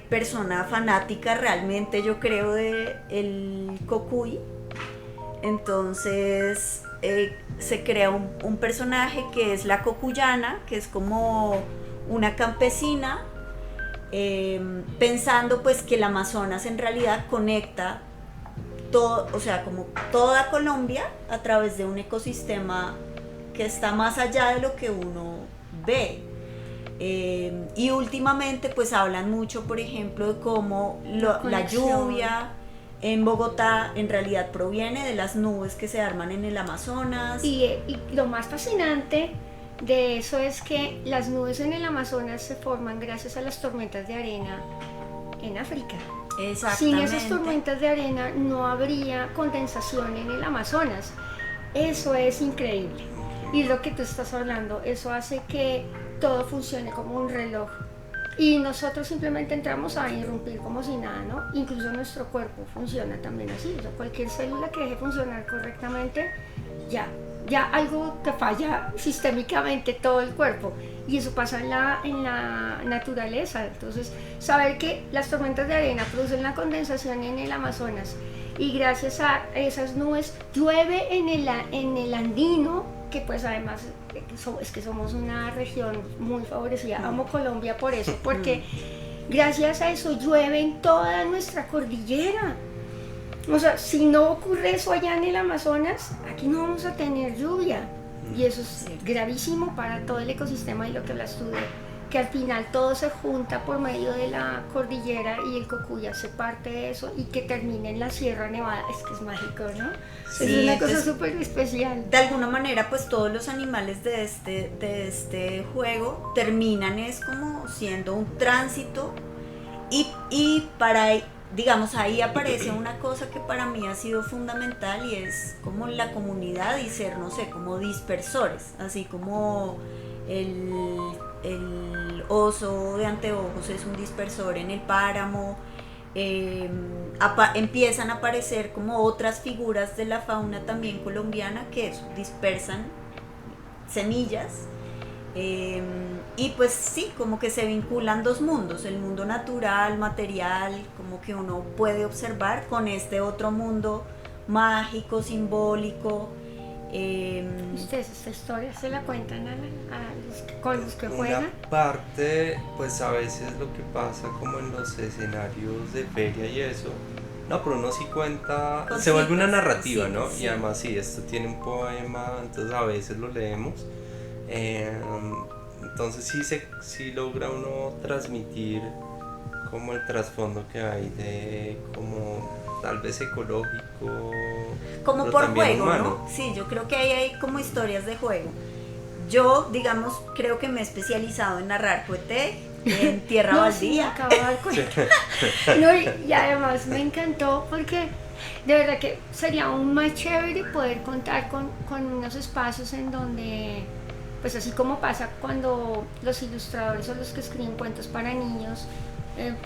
persona fanática realmente, yo creo, de el cocuy. Entonces se crea un personaje que es la cocuyana, que es como una campesina, pensando pues que el Amazonas en realidad conecta todo, o sea, como toda Colombia a través de un ecosistema que está más allá de lo que uno ve. Y últimamente pues hablan mucho, por ejemplo, de cómo la lluvia en Bogotá en realidad proviene de las nubes que se arman en el Amazonas. Y lo más fascinante de eso es que las nubes en el Amazonas se forman gracias a las tormentas de arena en África. Sin esas tormentas de arena no habría condensación en el Amazonas. Eso es increíble. Y lo que tú estás hablando, eso hace que todo funcione como un reloj. Y nosotros simplemente entramos a irrumpir como si nada, ¿no? Incluso nuestro cuerpo funciona también así. O sea, cualquier célula que deje funcionar correctamente, ya algo te falla sistémicamente todo el cuerpo. Y eso pasa en la naturaleza. Entonces, saber que las tormentas de arena producen la condensación en el Amazonas y gracias a esas nubes llueve en el andino, que pues además es que somos una región muy favorecida. Amo Colombia por eso, porque gracias a eso llueve en toda nuestra cordillera. O sea, si no ocurre eso allá en el Amazonas, aquí no vamos a tener lluvia. Y eso es gravísimo para todo el ecosistema, y lo que hablas tú de que al final todo se junta por medio de la cordillera y el cocuy hace parte de eso, y que termine en la Sierra Nevada, es que es mágico, ¿no? Sí, es una cosa súper especial. De alguna manera pues todos los animales de este juego terminan es como siendo un tránsito, y para, digamos, ahí aparece una cosa que para mí ha sido fundamental, y es como la comunidad y ser, no sé, como dispersores, así como el oso de anteojos es un dispersor en el páramo. Empiezan a aparecer como otras figuras de la fauna también colombiana que dispersan semillas, y pues sí, como que se vinculan dos mundos, el mundo natural, material, como que uno puede observar, con este otro mundo mágico, simbólico. ¿Ustedes esta historia se la cuentan con los que juegan? Una parte, pues a veces lo que pasa como en los escenarios de feria y eso, no, pero uno sí cuenta, cositas, se vuelve una narrativa, ¿no? Sí. Y además sí, esto tiene un poema, entonces a veces lo leemos, entonces sí logra uno transmitir como el trasfondo que hay de como tal vez ecológico, como por juego, humano, ¿no? Sí, yo creo que ahí hay como historias de juego. Yo, digamos, creo que me he especializado en narrar Coetec, en Tierra Baldía. Sí, me acabo de dar cuenta. No, y además me encantó porque de verdad que sería aún más chévere poder contar con unos espacios en donde, pues así como pasa cuando los ilustradores o los que escriben cuentos para niños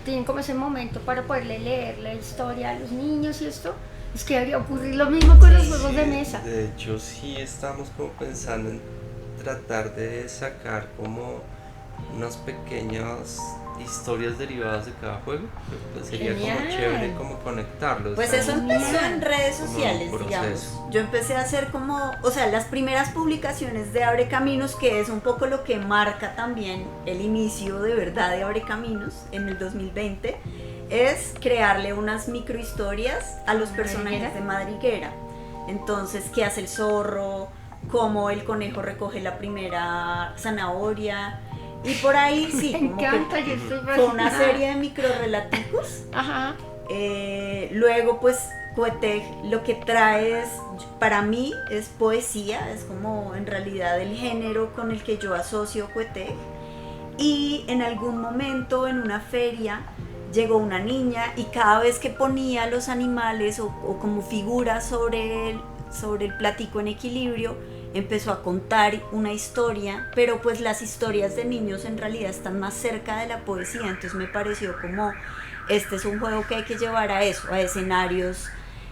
tienen como ese momento para poderle leer la historia a los niños y esto, es que debería ocurrir lo mismo con los juegos de mesa. De hecho sí estamos como pensando en tratar de sacar como unos pequeños historias derivadas de cada juego. Pues sería Genial. como chévere como conectarlos. Pues ¿no? eso empezó en redes Como un sociales, proceso. digamos. Yo empecé a hacer como, o sea, las primeras publicaciones de Abre Caminos, que es un poco lo que marca también el inicio de verdad de Abre Caminos en el 2020, es crearle unas microhistorias a los personajes de Madriguera. Entonces, ¿qué hace el zorro? ¿Cómo el conejo recoge la primera zanahoria? Y por ahí sí, Me como encanta, que yo estoy fue una fascinada. serie de microrelaticos. Ajá. Luego pues Coeteg lo que trae es, para mí es poesía, es como en realidad el género con el que yo asocio Coeteg. Y en algún momento en una feria llegó una niña y cada vez que ponía los animales o como figuras sobre el platico en equilibrio, empezó a contar una historia, pero pues las historias de niños en realidad están más cerca de la poesía, entonces me pareció como este es un juego que hay que llevar a eso, a escenarios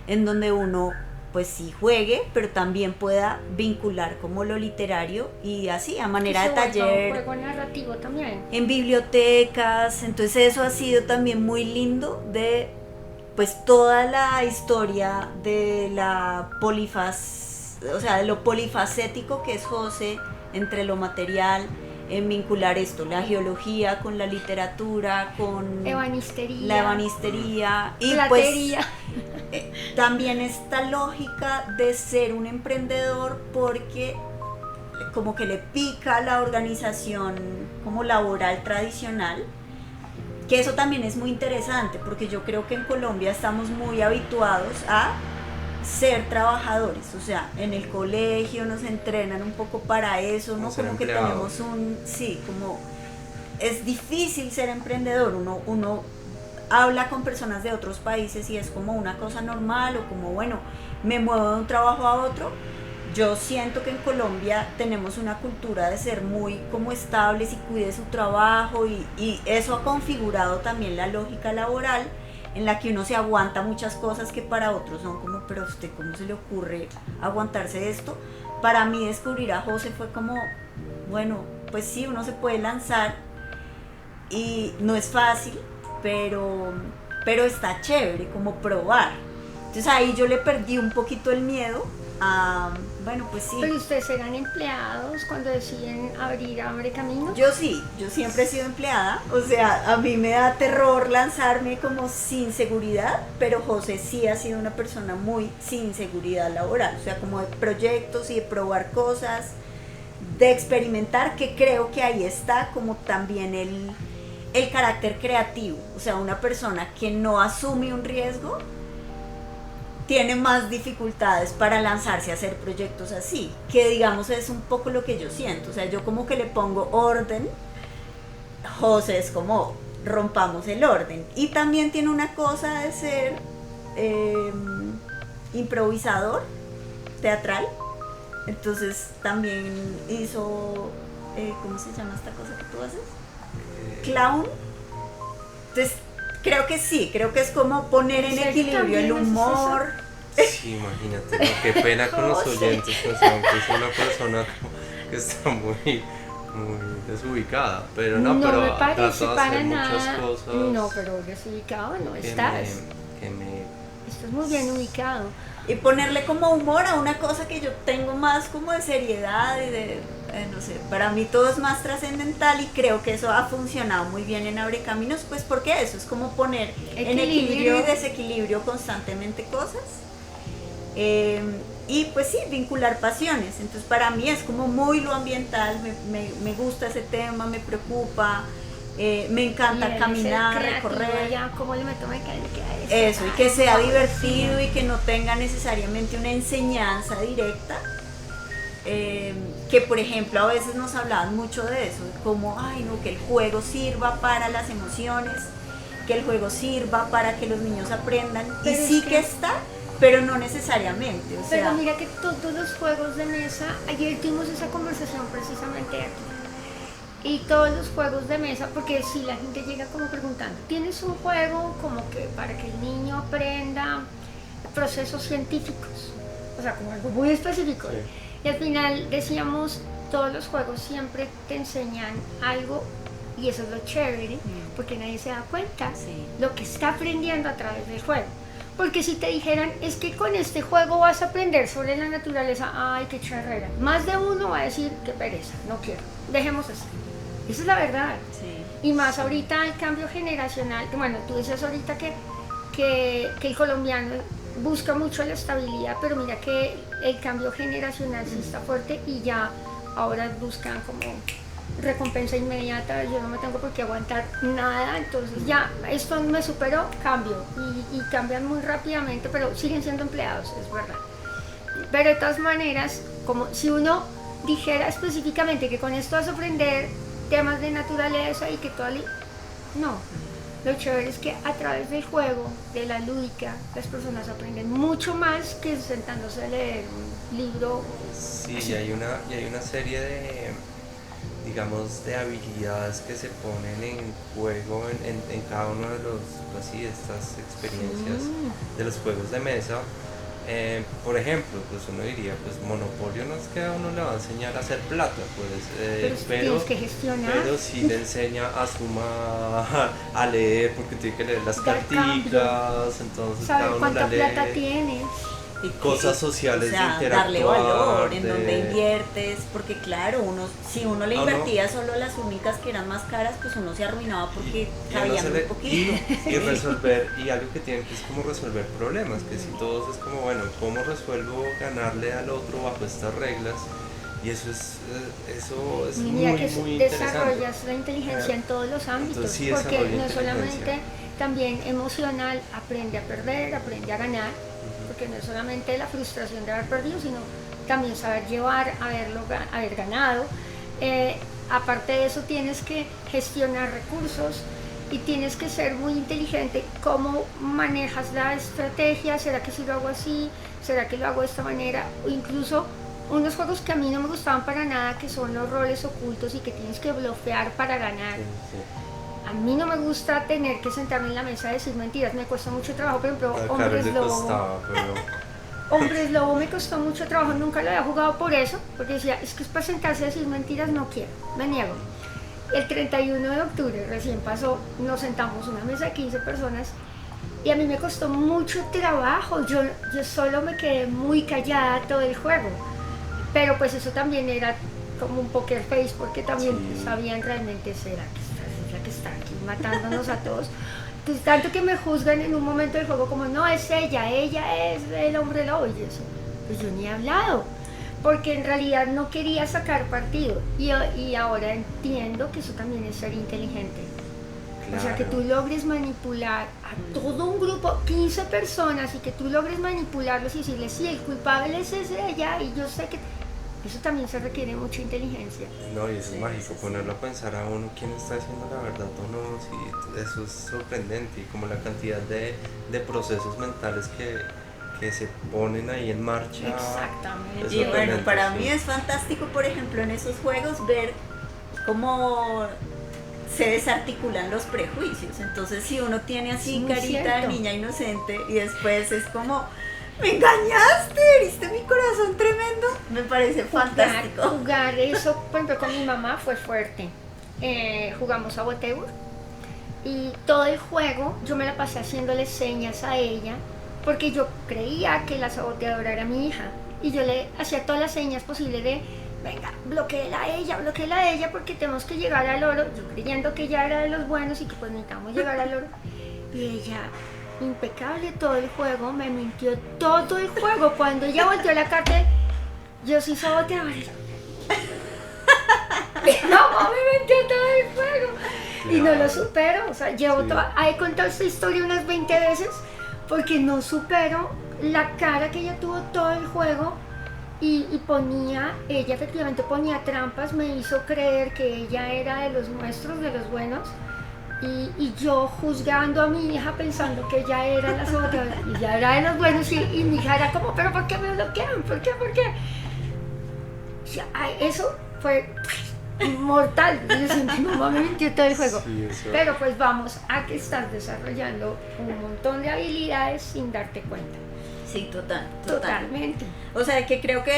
en donde uno pues sí juegue, pero también pueda vincular como lo literario y así a manera de Se vuelva taller, un juego narrativo también. en bibliotecas, entonces eso ha sido también muy lindo de pues toda la historia de la o sea, de lo polifacético que es José entre lo material, en vincular esto, la geología con la literatura, con Ebanistería. la ebanistería y platería. pues también esta lógica de ser un emprendedor porque como que le pica la organización como laboral tradicional, que eso también es muy interesante porque yo creo que en Colombia estamos muy habituados a ser trabajadores, o sea, en el colegio nos entrenan un poco para eso, ¿no? Como que tenemos sí, como es difícil ser emprendedor, uno habla con personas de otros países y es como una cosa normal o como, bueno, me muevo de un trabajo a otro. Yo siento que en Colombia tenemos una cultura de ser muy como estables y cuide su trabajo y eso ha configurado también la lógica laboral en la que uno se aguanta muchas cosas que para otros son como, pero a usted cómo se le ocurre aguantarse esto. Para mí descubrir a José fue como, bueno, pues sí, uno se puede lanzar y no es fácil, pero está chévere como probar. Entonces ahí yo le perdí un poquito el miedo a, bueno, pues sí. Pero ustedes eran empleados cuando deciden abrir Abre Caminos. Yo sí, yo siempre he sido empleada, o sea, a mí me da terror lanzarme como sin seguridad, pero José sí ha sido una persona muy sin seguridad laboral, o sea, como de proyectos y de probar cosas, de experimentar, que creo que ahí está como también el carácter creativo, o sea, una persona que no asume un riesgo tiene más dificultades para lanzarse a hacer proyectos así, que digamos es un poco lo que yo siento, o sea, yo como que le pongo orden, José es como rompamos el orden, y también tiene una cosa de ser improvisador, teatral, entonces también hizo, ¿cómo se llama esta cosa que tú haces? Clown, entonces creo que sí, creo que es como poner en equilibrio el humor. Sí, imagínate, ¿no? Qué pena con los oyentes, pensaban que es una persona que está muy desubicada, pero no, pero me parece trató de para hacer nada. muchas cosas. No, pero desubicado no estás. Estás muy bien ubicado. Y ponerle como humor a una cosa que yo tengo más como de seriedad y de, no sé, para mí todo es más trascendental y creo que eso ha funcionado muy bien en Abre Caminos, pues porque eso es como poner en equilibrio y desequilibrio constantemente cosas. Y pues sí, vincular pasiones, entonces para mí es como muy lo ambiental, me gusta ese tema, me preocupa. Me encanta caminar, recorrer. Ya, ¿cómo le meto mecánica a eso? Eso, y que sea divertido y que no tenga necesariamente una enseñanza directa. Que por ejemplo a veces nos hablaban mucho de eso, como, ay no, que el juego sirva para las emociones, que el juego sirva para que los niños aprendan, pero y sí que está, pero no necesariamente. O sea, pero mira que todos los juegos de mesa, ayer tuvimos esa conversación precisamente aquí. Y todos los juegos de mesa, porque si la gente llega como preguntando, ¿tienes un juego como que para que el niño aprenda procesos científicos? O sea, como algo muy específico. Sí. Y al final decíamos, todos los juegos siempre te enseñan algo Y eso es lo chévere, porque nadie se da cuenta Sí. lo que está aprendiendo a través del juego. Porque si te dijeran, es que con este juego vas a aprender sobre la naturaleza, ay, qué charrera. Más de uno va a decir, qué pereza, no quiero, dejemos así. Esa es la verdad. Sí. Y más ahorita el cambio generacional, que bueno, tú decías ahorita que el colombiano busca mucho la estabilidad, pero mira que el cambio generacional sí está fuerte y ya ahora buscan como recompensa inmediata, yo no me tengo por qué aguantar nada, entonces ya esto me superó, cambio y cambian muy rápidamente, pero siguen siendo empleados, es verdad. Pero de todas maneras, como si uno dijera específicamente que con esto vas a aprender temas de naturaleza y que todo no, lo chévere es que a través del juego, de la lúdica, las personas aprenden mucho más que sentándose a leer un libro. Sí, y hay una serie de, digamos, de habilidades que se ponen en juego en cada uno de los, pues sí, estas experiencias de los juegos de mesa. Por ejemplo, pues uno diría, pues Monopolio no es que a uno le va a enseñar a hacer plata, pues, pero tienes que gestionar. pero sí le enseña a sumar, a leer, porque tiene que leer las Dar carticas, entonces Saber cada uno cuánta la plata lee. tienes. Y Cosas sociales o sea, de interactuar, darle valor, en de- donde inviertes, porque claro, si uno le Ah, ¿no? invertía solo las únicas que eran más caras, pues uno se arruinaba porque Y uno cabía se muy le- poquito. y resolver, y algo que tienen que es como resolver problemas, que si todos es como, bueno, ¿cómo resuelvo ganarle al otro bajo estas reglas? Y eso es Mira muy, que muy interesante. desarrollas la inteligencia en todos los ámbitos, Entonces, sí porque desarrolla no es solamente inteligencia. también emocional, aprende a perder, aprende a ganar, porque no es solamente la frustración de haber perdido, sino también saber llevar, haber ganado. Aparte de eso tienes que gestionar recursos y tienes que ser muy inteligente. ¿Cómo manejas la estrategia? ¿Será que si lo hago así? ¿Será que lo hago de esta manera? O incluso unos juegos que a mí no me gustaban para nada, que son los roles ocultos y que tienes que blofear para ganar. Sí, sí. A mí no me gusta tener que sentarme en la mesa a decir mentiras, me cuesta mucho trabajo. Por ejemplo, A Carol Hombres le Lobo. costaba, pero Hombres Lobo me costó mucho trabajo, nunca lo había jugado por eso, porque decía, es que es para sentarse a decir mentiras, no quiero, me niego. El 31 de octubre recién pasó, nos sentamos una mesa de 15 personas y a mí me costó mucho trabajo, yo solo me quedé muy callada todo el juego, pero pues eso también era como un poker face, porque también Sí. sabían realmente, será que es la que está aquí matándonos a todos. Pues tanto que me juzgan en un momento del juego como, no, es ella es el hombre lobo, y eso, pues yo ni he hablado, porque en realidad no quería sacar partido, y ahora entiendo que eso también es ser inteligente. O sea, que tú logres manipular a todo un grupo, 15 personas, y que tú logres manipularlos y decirles, sí, el culpable es ese de allá, y yo sé que eso también se requiere mucha inteligencia. no, y eso Sí, es mágico, sí, sí. ponerlo a pensar a uno quién está diciendo la verdad o no, sí, eso es sorprendente, y como la cantidad de procesos mentales que se ponen ahí en marcha. Exactamente. Es Y bueno, sorprendente, para sí. mí es fantástico, por ejemplo, en esos juegos ver cómo se desarticulan los prejuicios. Entonces, si uno tiene así Es muy carita cierto. de niña inocente y después es como, me engañaste, heriste mi corazón tremendo, me parece fantástico. Jugar eso, por ejemplo, con mi mamá fue fuerte. Jugamos a Boteur y todo el juego yo me la pasé haciéndole señas a ella porque yo creía que la saboteadora era mi hija y yo le hacía todas las señas posibles de venga, bloquéela a ella porque tenemos que llegar al oro, yo creyendo que ella era de los buenos y que pues necesitamos llegar al oro, y ella impecable todo el juego, me mintió todo el juego. Cuando ella volteó la carta, yo soy saboteadora. Mi mamá me mintió todo el juego y no lo supero. O sea, llevo Sí. he contado esta historia unas 20 veces porque no supero la cara que ella tuvo todo el juego. Y ella efectivamente ponía trampas, me hizo creer que ella era de los nuestros, de los buenos, y yo juzgando a mi hija pensando que ella era la saboteadora, y ella era de los buenos, y mi hija era como, pero ¿por qué me bloquean? ¿Por qué? O sea, eso fue mortal. Yo decía, mi mamá me mintió todo el juego. Sí, eso. Pero pues vamos a que estás desarrollando un montón de habilidades sin darte cuenta. Sí, total. Totalmente. O sea, que creo que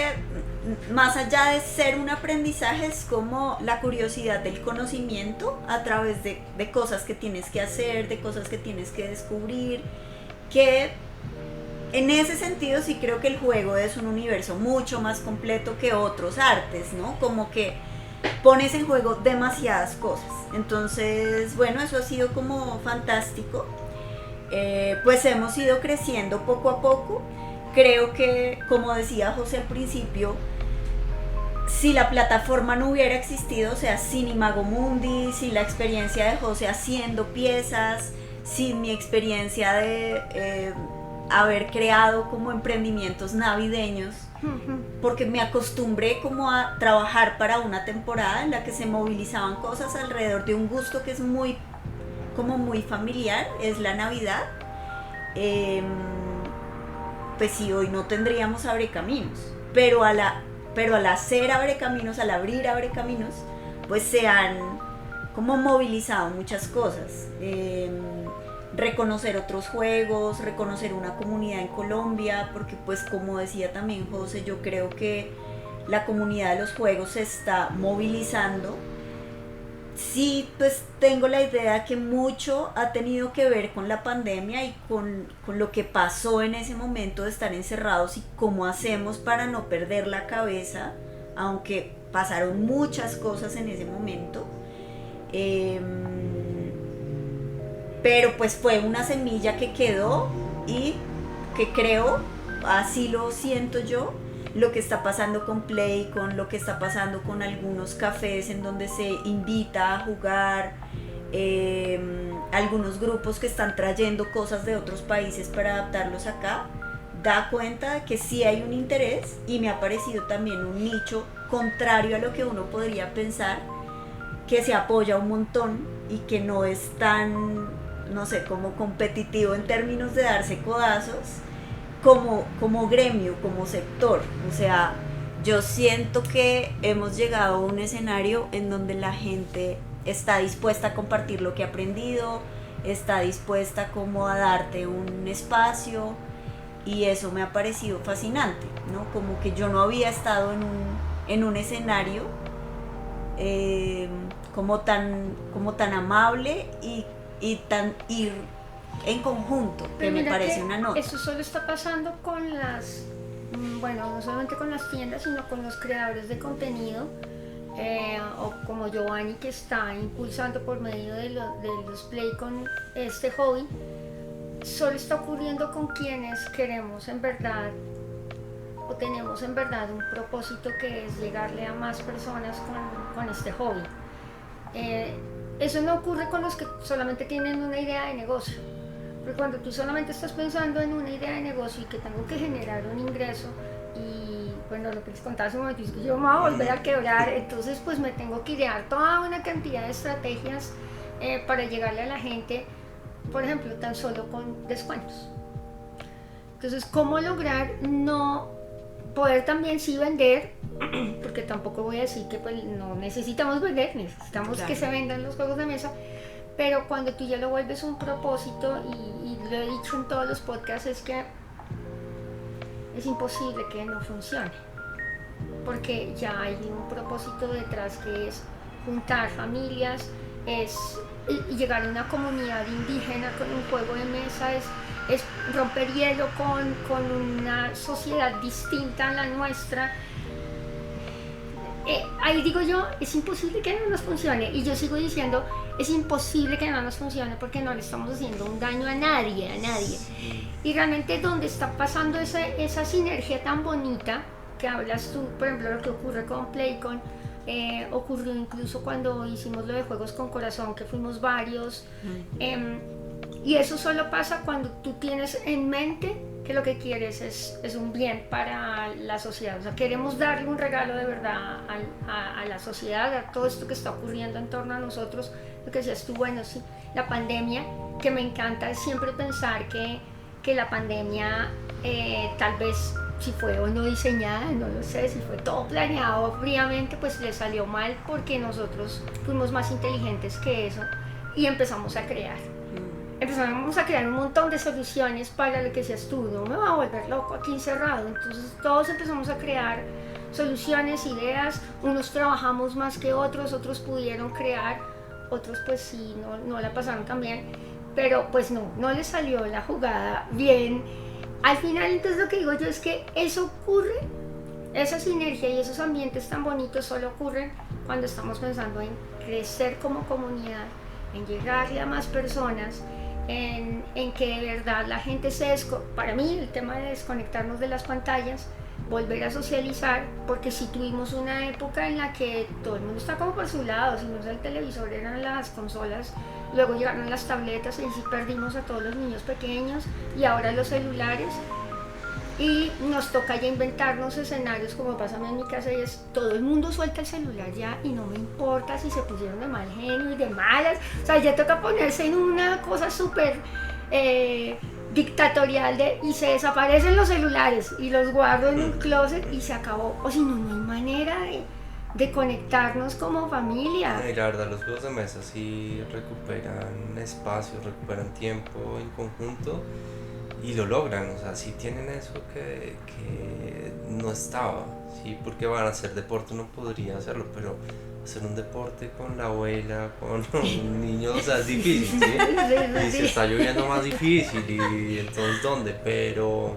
más allá de ser un aprendizaje, es como la curiosidad del conocimiento a través de cosas que tienes que hacer, de cosas que tienes que descubrir, que en ese sentido sí creo que el juego es un universo mucho más completo que otros artes, ¿no? Como que pones en juego demasiadas cosas. Entonces, bueno, eso ha sido como fantástico. Pues hemos ido creciendo poco a poco. Creo que, como decía José al principio, si la plataforma no hubiera existido, o sea, sin Imago Mundi, sin la experiencia de José haciendo piezas, sin mi experiencia de haber creado como emprendimientos navideños, porque me acostumbré como a trabajar para una temporada en la que se movilizaban cosas alrededor de un gusto que es muy, como muy familiar, es la Navidad. Pues sí, hoy no tendríamos Abrecaminos, pero al hacer Abrecaminos, al abrir Abrecaminos, pues se han como movilizado muchas cosas. Reconocer otros juegos, reconocer una comunidad en Colombia, porque pues como decía también José, yo creo que la comunidad de los juegos se está movilizando. Sí, pues tengo la idea que mucho ha tenido que ver con la pandemia y con lo que pasó en ese momento de estar encerrados y cómo hacemos para no perder la cabeza, aunque pasaron muchas cosas en ese momento. Pero pues fue una semilla que quedó y que creo, así lo siento yo, lo que está pasando con Play, con lo que está pasando con algunos cafés en donde se invita a jugar, algunos grupos que están trayendo cosas de otros países para adaptarlos acá, da cuenta de que sí hay un interés y me ha parecido también un nicho contrario a lo que uno podría pensar, que se apoya un montón y que no es tan, no sé, como competitivo en términos de darse codazos, como gremio, como sector. O sea, yo siento que hemos llegado a un escenario en donde la gente está dispuesta a compartir lo que ha aprendido, está dispuesta como a darte un espacio, y eso me ha parecido fascinante, ¿no? Como que yo no había estado en un escenario como tan amable y tan ir en conjunto, que me parece una nota. Eso solo está pasando con las, bueno, no solamente con las tiendas, sino con los creadores de contenido, o como Giovanni, que está impulsando por medio de los Play con este hobby. Solo está ocurriendo con quienes queremos en verdad, o tenemos en verdad un propósito, que es llegarle a más personas con este hobby. Eso no ocurre con los que solamente tienen una idea de negocio, porque cuando tú solamente estás pensando en una idea de negocio y que tengo que generar un ingreso, y bueno, lo que les contaba hace un momento es que yo me voy a volver a quebrar, entonces pues me tengo que idear toda una cantidad de estrategias para llegarle a la gente, por ejemplo, tan solo con descuentos. Entonces, ¿cómo lograr no poder también sí vender? Porque tampoco voy a decir que pues, no necesitamos vender, necesitamos claro que se vendan los juegos de mesa, pero cuando tú ya lo vuelves un propósito, y lo he dicho en todos los podcasts, es que es imposible que no funcione, porque ya hay un propósito detrás, que es juntar familias, es llegar a una comunidad indígena con un juego de mesa, es romper hielo con una sociedad distinta a la nuestra. Ahí digo yo, es imposible que no nos funcione, y yo sigo diciendo, es imposible que no nos funcione porque no le estamos haciendo un daño a nadie. Y realmente donde está pasando esa sinergia tan bonita que hablas tú, por ejemplo, lo que ocurre con Playcon, ocurrió incluso cuando hicimos lo de Juegos con Corazón, que fuimos varios, y eso solo pasa cuando tú tienes en mente que lo que quieres es un bien para la sociedad. O sea, queremos darle un regalo de verdad a la sociedad, a todo esto que está ocurriendo en torno a nosotros. Lo que decías tú, bueno, sí, la pandemia, que me encanta siempre pensar que la pandemia tal vez, si fue o no diseñada, no lo sé, si fue todo planeado fríamente, pues le salió mal, porque nosotros fuimos más inteligentes que eso y empezamos a crear. Empezamos a crear un montón de soluciones para lo que decías tú, no me va a volver loco aquí encerrado. Entonces todos empezamos a crear soluciones, ideas, unos trabajamos más que otros pudieron crear, otros pues sí, no la pasaron tan bien, pero pues no les salió la jugada bien. Al final, entonces lo que digo yo es que eso ocurre, esa sinergia y esos ambientes tan bonitos solo ocurren cuando estamos pensando en crecer como comunidad, en llegarle a más personas, en que de verdad la gente para mí el tema de desconectarnos de las pantallas, volver a socializar, porque si tuvimos una época en la que todo el mundo está como por su lado, si no es el televisor eran las consolas, luego llegaron las tabletas y sí perdimos a todos los niños pequeños y ahora los celulares. Y nos toca ya inventarnos escenarios como pasa a mí en mi casa, y es todo el mundo suelta el celular ya y no me importa si se pusieron de mal genio y de malas, o sea, ya toca ponerse en una cosa súper dictatorial y se desaparecen los celulares y los guardo en un closet y se acabó, o si no, no hay manera de conectarnos como familia. Y la verdad, los juegos de mesa sí recuperan espacio, recuperan tiempo en conjunto. Y lo logran, o sea, sí tienen eso que no estaba, ¿sí? Porque van a hacer deporte, uno podría hacerlo, pero hacer un deporte con la abuela, con un niño, o sea, es difícil, ¿sí? Y si está lloviendo más difícil, y entonces ¿dónde? Pero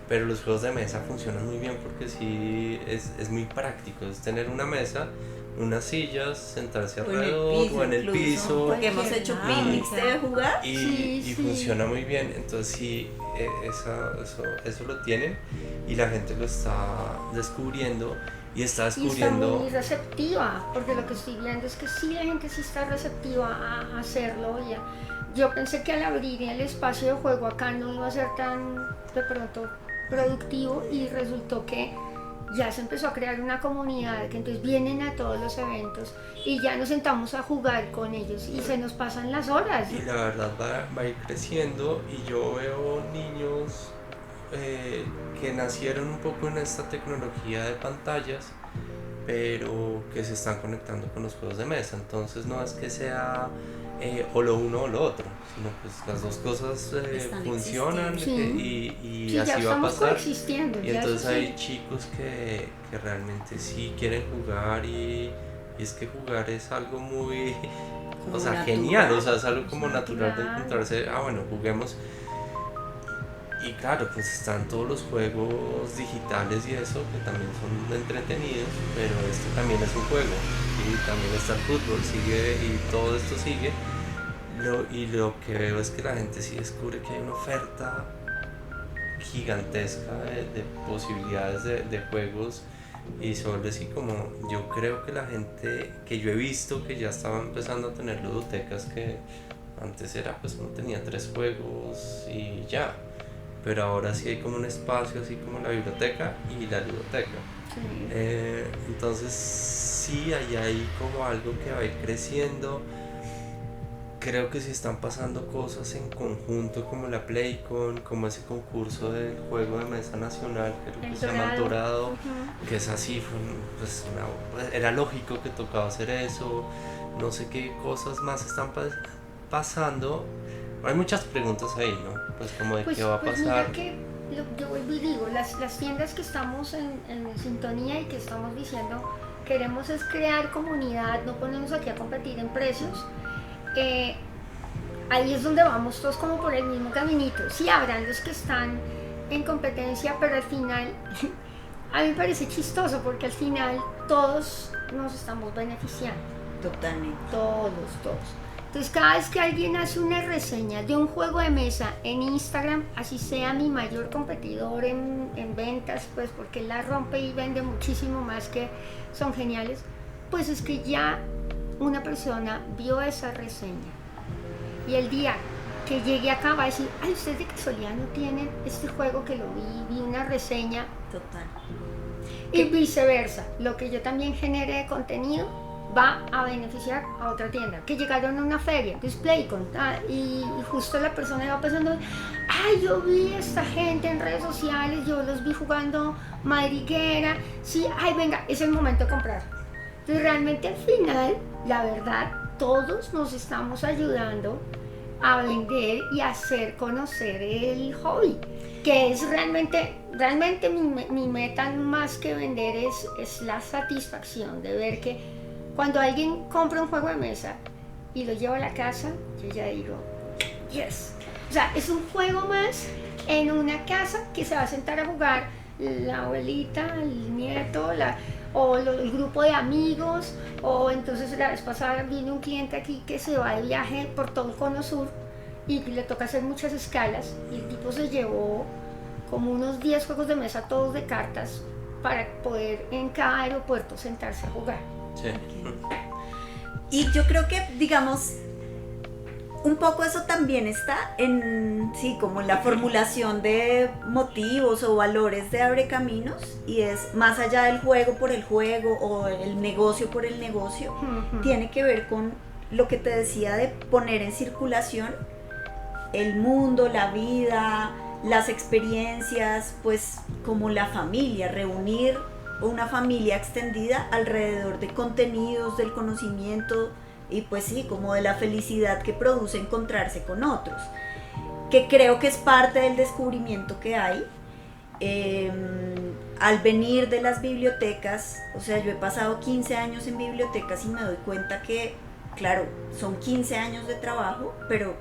los juegos de mesa funcionan muy bien porque sí, es muy práctico, es tener una mesa, unas sillas, sentarse alrededor o en el piso. Porque hemos hecho picnics de jugar. Y funciona muy bien, entonces sí, eso lo tienen y la gente lo está descubriendo y está descubriendo. Y está muy receptiva, porque lo que estoy viendo es que sí, la gente sí está receptiva a hacerlo. Yo pensé que al abrir el espacio de juego acá no iba a ser tan de pronto productivo y resultó que ya se empezó a crear una comunidad que entonces vienen a todos los eventos y ya nos sentamos a jugar con ellos y se nos pasan las horas. Y la verdad va a ir creciendo y yo veo niños que nacieron un poco en esta tecnología de pantallas, pero que se están conectando con los juegos de mesa, entonces no es que sea o lo uno o lo otro, sino pues las dos cosas funcionan y así va a pasar. Y entonces hay chicos que realmente sí quieren jugar y es que jugar es algo muy, o sea, genial, o sea, es algo como natural de encontrarse, bueno, juguemos. Y claro, pues están todos los juegos digitales y eso, que también son entretenidos, pero este también es un juego, y también está el fútbol, sigue, y todo esto sigue. Y lo que veo es que la gente sí descubre que hay una oferta gigantesca de posibilidades de juegos, y sobre así como yo creo que la gente que yo he visto que ya estaba empezando a tener ludotecas, que antes era pues uno tenía 3 juegos y ya. Pero ahora sí hay como un espacio así como la biblioteca y la ludoteca. Sí. Entonces sí hay como algo que va a ir creciendo. Creo que sí están pasando cosas en conjunto como la Playcon, como ese concurso del juego de mesa nacional, creo que se llama Dorado, que es así, pues era lógico que tocaba hacer eso, no sé qué cosas más están pasando. Hay muchas preguntas ahí, ¿no? Pues como de qué va a pasar. Mira que yo vuelvo y digo, las tiendas que estamos en sintonía y que estamos diciendo queremos es crear comunidad, no ponernos aquí a competir en precios. Ahí es donde vamos todos como por el mismo caminito. Sí, habrán los que están en competencia, pero al final a mí me parece chistoso porque al final todos nos estamos beneficiando. Totalmente. Todos. Entonces cada vez que alguien hace una reseña de un juego de mesa en Instagram, así sea mi mayor competidor en ventas, pues porque él la rompe y vende muchísimo más, que son geniales, pues es que ya una persona vio esa reseña y el día que llegue acá va a decir, ay, ustedes de casualidad no tienen este juego que lo vi una reseña. Total. Y viceversa, lo que yo también genere de contenido va a beneficiar a otra tienda que llegaron a una feria, entonces Playcon, y justo la persona iba pensando, ay, yo vi a esta gente en redes sociales, yo los vi jugando madriguera, sí, ay, venga, es el momento de comprar. Entonces realmente al final, la verdad, todos nos estamos ayudando a vender y hacer conocer el hobby, que es realmente mi meta más que vender es la satisfacción de ver que cuando alguien compra un juego de mesa y lo lleva a la casa, yo ya digo, yes. O sea, es un juego más en una casa que se va a sentar a jugar la abuelita, el nieto, el grupo de amigos, o entonces la vez pasada vino un cliente aquí que se va de viaje por todo el cono sur y le toca hacer muchas escalas y el tipo se llevó como unos 10 juegos de mesa, todos de cartas, para poder en cada aeropuerto sentarse a jugar. Sí. Y yo creo que, digamos, un poco eso también está en, sí, como en la formulación de motivos o valores de Abre Caminos, y es más allá del juego por el juego o el negocio por el negocio, tiene que ver con lo que te decía de poner en circulación el mundo, la vida, las experiencias, pues como la familia, reunir una familia extendida alrededor de contenidos, del conocimiento y pues sí, como de la felicidad que produce encontrarse con otros, que creo que es parte del descubrimiento que hay. Al venir de las bibliotecas, o sea, yo he pasado 15 años en bibliotecas y me doy cuenta que, claro, son 15 años de trabajo, pero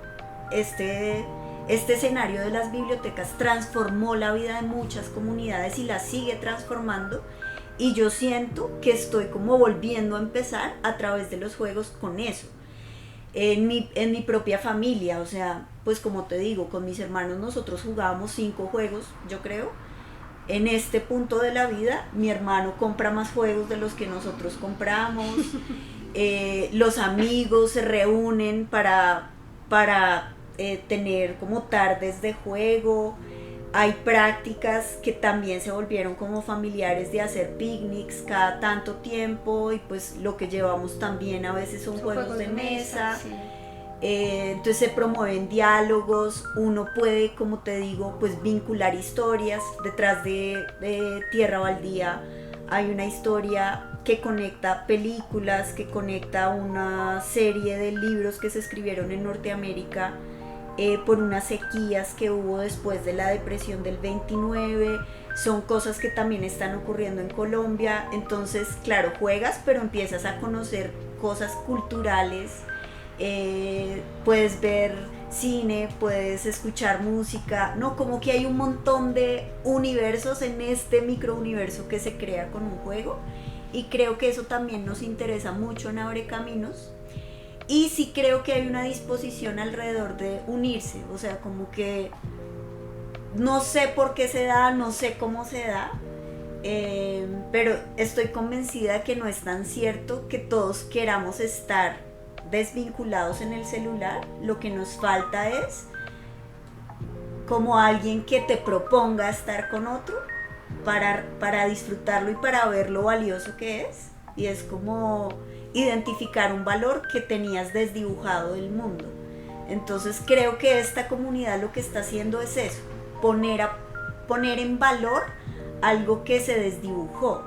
este escenario de las bibliotecas transformó la vida de muchas comunidades y la sigue transformando, y yo siento que estoy como volviendo a empezar a través de los juegos con eso, en mi propia familia. O sea, pues como te digo, con mis hermanos nosotros jugábamos 5 juegos, yo creo. En este punto de la vida, mi hermano compra más juegos de los que nosotros compramos, los amigos se reúnen para tener como tardes de juego. Hay prácticas que también se volvieron como familiares, de hacer picnics cada tanto tiempo, y pues lo que llevamos también a veces son juegos de mesa. Sí. Entonces se promueven diálogos, uno puede, como te digo, pues vincular historias. Detrás de Tierra Baldía hay una historia que conecta películas, que conecta una serie de libros que se escribieron en Norteamérica por unas sequías que hubo después de la depresión del 29, son cosas que también están ocurriendo en Colombia. Entonces, claro, juegas, pero empiezas a conocer cosas culturales, puedes ver cine, puedes escuchar música, ¿no? Como que hay un montón de universos en este microuniverso que se crea con un juego, y creo que eso también nos interesa mucho en Abre Caminos. Y sí creo que hay una disposición alrededor de unirse, o sea, como que no sé por qué se da, no sé cómo se da, pero estoy convencida que no es tan cierto que todos queramos estar desvinculados en el celular. Lo que nos falta es como alguien que te proponga estar con otro para disfrutarlo y para ver lo valioso que es, y es como identificar un valor que tenías desdibujado del mundo. Entonces creo que esta comunidad lo que está haciendo es eso, poner en valor algo que se desdibujó,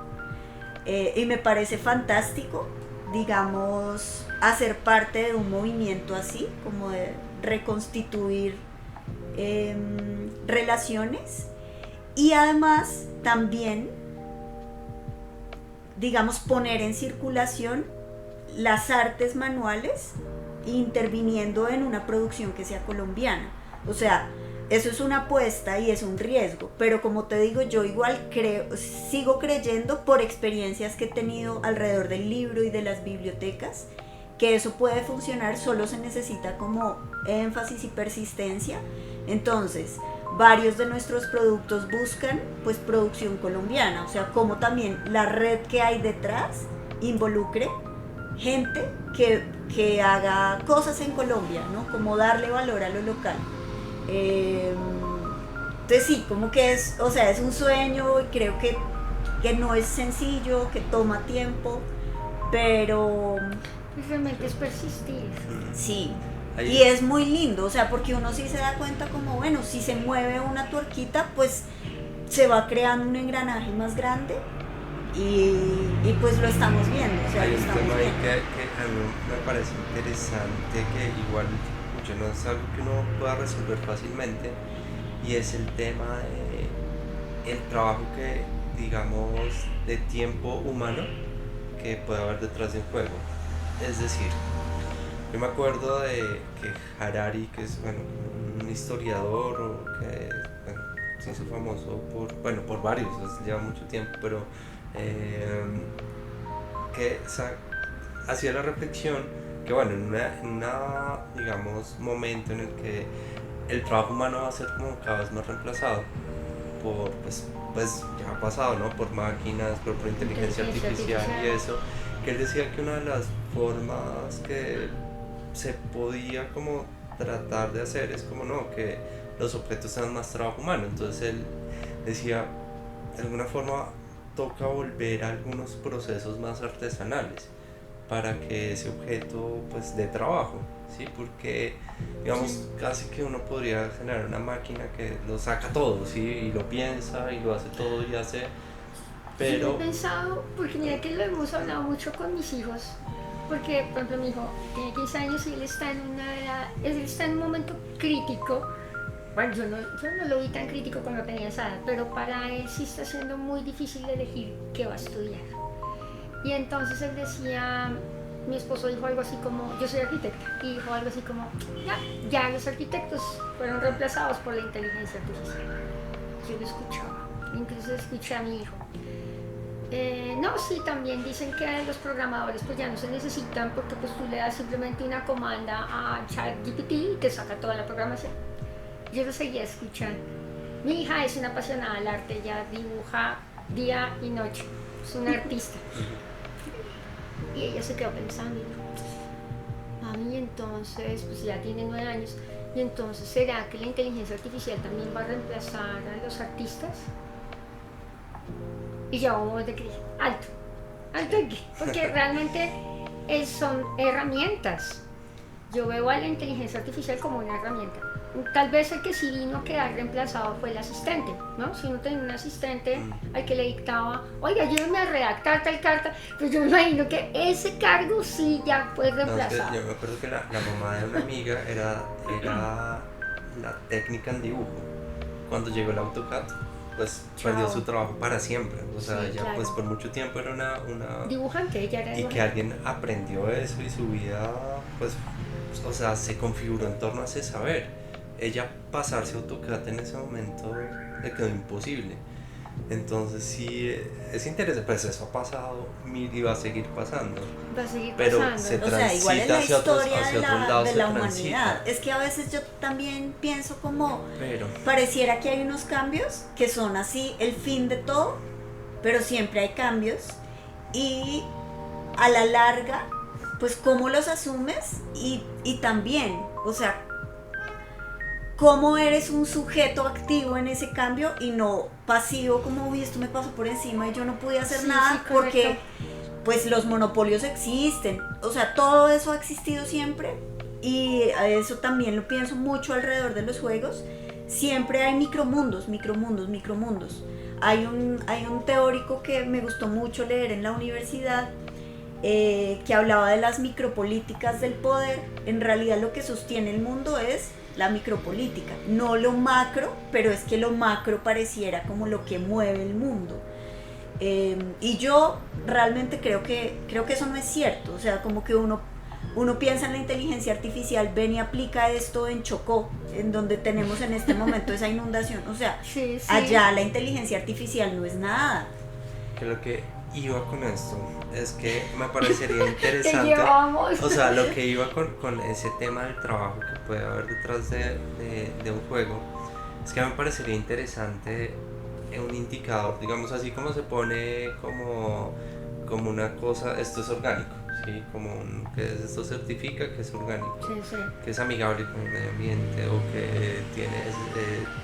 y me parece fantástico, digamos, hacer parte de un movimiento así, como de reconstituir relaciones, y además también, digamos, poner en circulación las artes manuales, interviniendo en una producción que sea colombiana. O sea, eso es una apuesta y es un riesgo, pero como te digo, yo igual sigo creyendo, por experiencias que he tenido alrededor del libro y de las bibliotecas, que eso puede funcionar. Solo se necesita como énfasis y persistencia. Entonces, varios de nuestros productos buscan pues producción colombiana, o sea, como también la red que hay detrás involucre gente que haga cosas en Colombia, ¿no? Como darle valor a lo local. Entonces sí, como que es, o sea, es un sueño, y creo que no es sencillo, que toma tiempo, pero Realmente es persistir. sí, y es muy lindo, o sea, porque uno sí se da cuenta como, bueno, si se mueve una tuerquita, pues se va creando un engranaje más grande, y pues lo estamos viendo, o sea, Hay lo un estamos tema ahí viendo. que a mí me parece interesante, que igual mucho, no es algo que uno pueda resolver fácilmente, y es el tema de el trabajo que, digamos, de tiempo humano que puede haber detrás de un juego. Es decir, yo me acuerdo de que Harari, que es, bueno, un historiador o que, bueno, se hizo famoso por varios, lleva mucho tiempo, pero que hacía la reflexión que, bueno, en una, digamos, momento en el que el trabajo humano va a ser como cada vez más reemplazado por, pues ya ha pasado, ¿no? Por máquinas, por inteligencia artificial y eso, que él decía que una de las formas que se podía como tratar de hacer es como, no, que los objetos tengan más trabajo humano. Entonces él decía, de alguna forma toca volver a algunos procesos más artesanales para que ese objeto pues dé trabajo, ¿sí? Porque digamos casi que uno podría generar una máquina que lo saca todo, ¿sí? Y lo piensa y lo hace todo y hace, pero... Yo he pensado, porque mira que lo hemos hablado mucho con mis hijos, porque por ejemplo mi hijo tiene 15 años y él está él está en un momento crítico. Bueno, yo no lo vi tan crítico cuando tenía esa edad, pero para él sí está siendo muy difícil elegir qué va a estudiar. Y entonces él decía, mi esposo dijo algo así como, yo soy arquitecta, y dijo algo así como, ya los arquitectos fueron reemplazados por la inteligencia artificial. Yo lo escuchaba, incluso escuché a mi hijo. No, sí, también dicen que los programadores pues ya no se necesitan porque pues tú le das simplemente una comanda a ChatGPT y te saca toda la programación. Yo lo seguía escuchando. Mi hija es una apasionada del arte, ella dibuja día y noche, es una artista. Y ella se quedó pensando y dijo, mami, entonces, pues ya tiene 9 años, y entonces, ¿será que la inteligencia artificial también va a reemplazar a los artistas? Y yo un momento que dije, alto aquí, porque realmente son herramientas. Yo veo a la inteligencia artificial como una herramienta. Tal vez el que sí vino a quedar reemplazado fue el asistente, ¿no? Si uno tenía un asistente al que le dictaba, oiga, ayúdame a redactar tal carta, pues yo me imagino que ese cargo sí ya fue reemplazado. No, es que yo me acuerdo que la mamá de una amiga era la técnica en dibujo. Cuando llegó el AutoCAD, pues perdió su trabajo para siempre. O sea, ella pues por mucho tiempo era una dibujante, ella era y dibujante. que alguien aprendió eso y su vida, pues, o sea, se configuró en torno a ese saber. Ella pasarse a AutoCAD en ese momento le quedó imposible. Entonces sí, es interesante, pues eso ha pasado y va a seguir pasando. Va a seguir pero pasando. se O sea, igual es la historia de la humanidad. Transita. Es que a veces yo también pienso como, pareciera que hay unos cambios que son así el fin de todo, pero siempre hay cambios y a la larga, pues cómo los asumes y también, o sea, cómo eres un sujeto activo en ese cambio y no pasivo como, uy, esto me pasó por encima y yo no pude hacer nada porque pues los monopolios existen, o sea, todo eso ha existido siempre y eso también lo pienso mucho alrededor de los juegos. Siempre hay micromundos. Hay un teórico que me gustó mucho leer en la universidad que hablaba de las micropolíticas del poder. En realidad lo que sostiene el mundo es la micropolítica, no lo macro, pero es que lo macro pareciera como lo que mueve el mundo. Y yo realmente creo que eso no es cierto. O sea, como que uno piensa en la inteligencia artificial, ven y aplica esto en Chocó, en donde tenemos en este momento esa inundación. O sea, allá la inteligencia artificial no es nada. Que lo que iba con esto es que me parecería interesante, o sea, lo que iba con ese tema del trabajo que puede haber detrás de un juego, es que me parecería interesante un indicador, digamos así como se pone como una cosa, esto es orgánico, ¿sí? Que esto certifica que es orgánico, que es amigable con el medio ambiente o que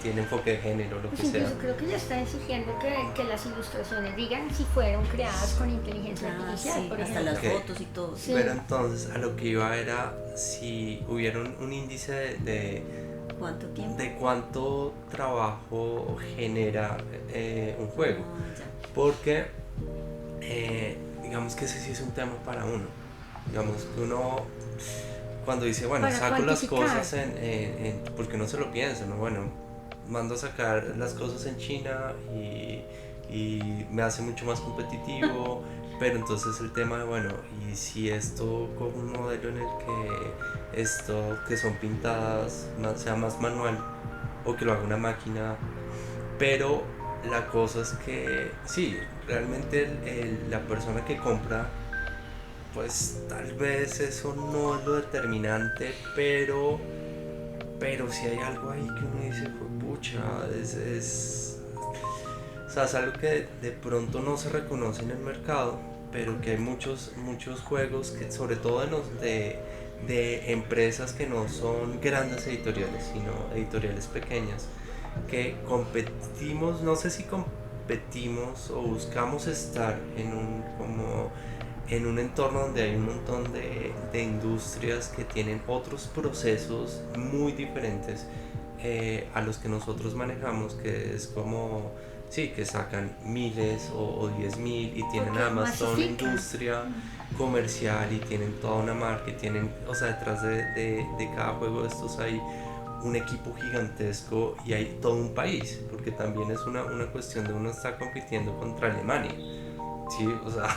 tiene enfoque de género, lo que sea. Incluso creo que ya está exigiendo que las ilustraciones digan si fueron creadas con inteligencia artificial, por hasta ejemplo. las fotos y todo. Sí. Pero entonces a lo que iba era si hubiera un índice de ¿cuánto tiempo? De cuánto trabajo genera un juego. Porque digamos que ese sí es un tema para uno. Digamos que uno cuando dice, bueno, Para saco las cuantificar. cosas porque uno se lo piensa, ¿no? Bueno, mando a sacar las cosas en China y me hace mucho más competitivo, pero entonces el tema de, bueno, y si esto con un modelo en el que esto que son pintadas sea más manual o que lo haga una máquina, pero la cosa es que sí, realmente la persona que compra, pues tal vez eso no es lo determinante, pero si hay algo ahí que uno dice, pues pucha, o sea, es algo que de pronto no se reconoce en el mercado, pero que hay muchos juegos que sobre todo de empresas que no son grandes editoriales, sino editoriales pequeñas, que competimos, no sé si competimos o buscamos estar en un entorno donde hay un montón de industrias que tienen otros procesos muy diferentes a los que nosotros manejamos, que es como, sí, que sacan miles o 10.000 y tienen Porque además toda una masifican. industria comercial y tienen toda una marca y tienen, o sea, detrás de cada juego de estos hay un equipo gigantesco y hay todo un país, porque también es una cuestión de uno estar compitiendo contra Alemania, ¿sí? O sea,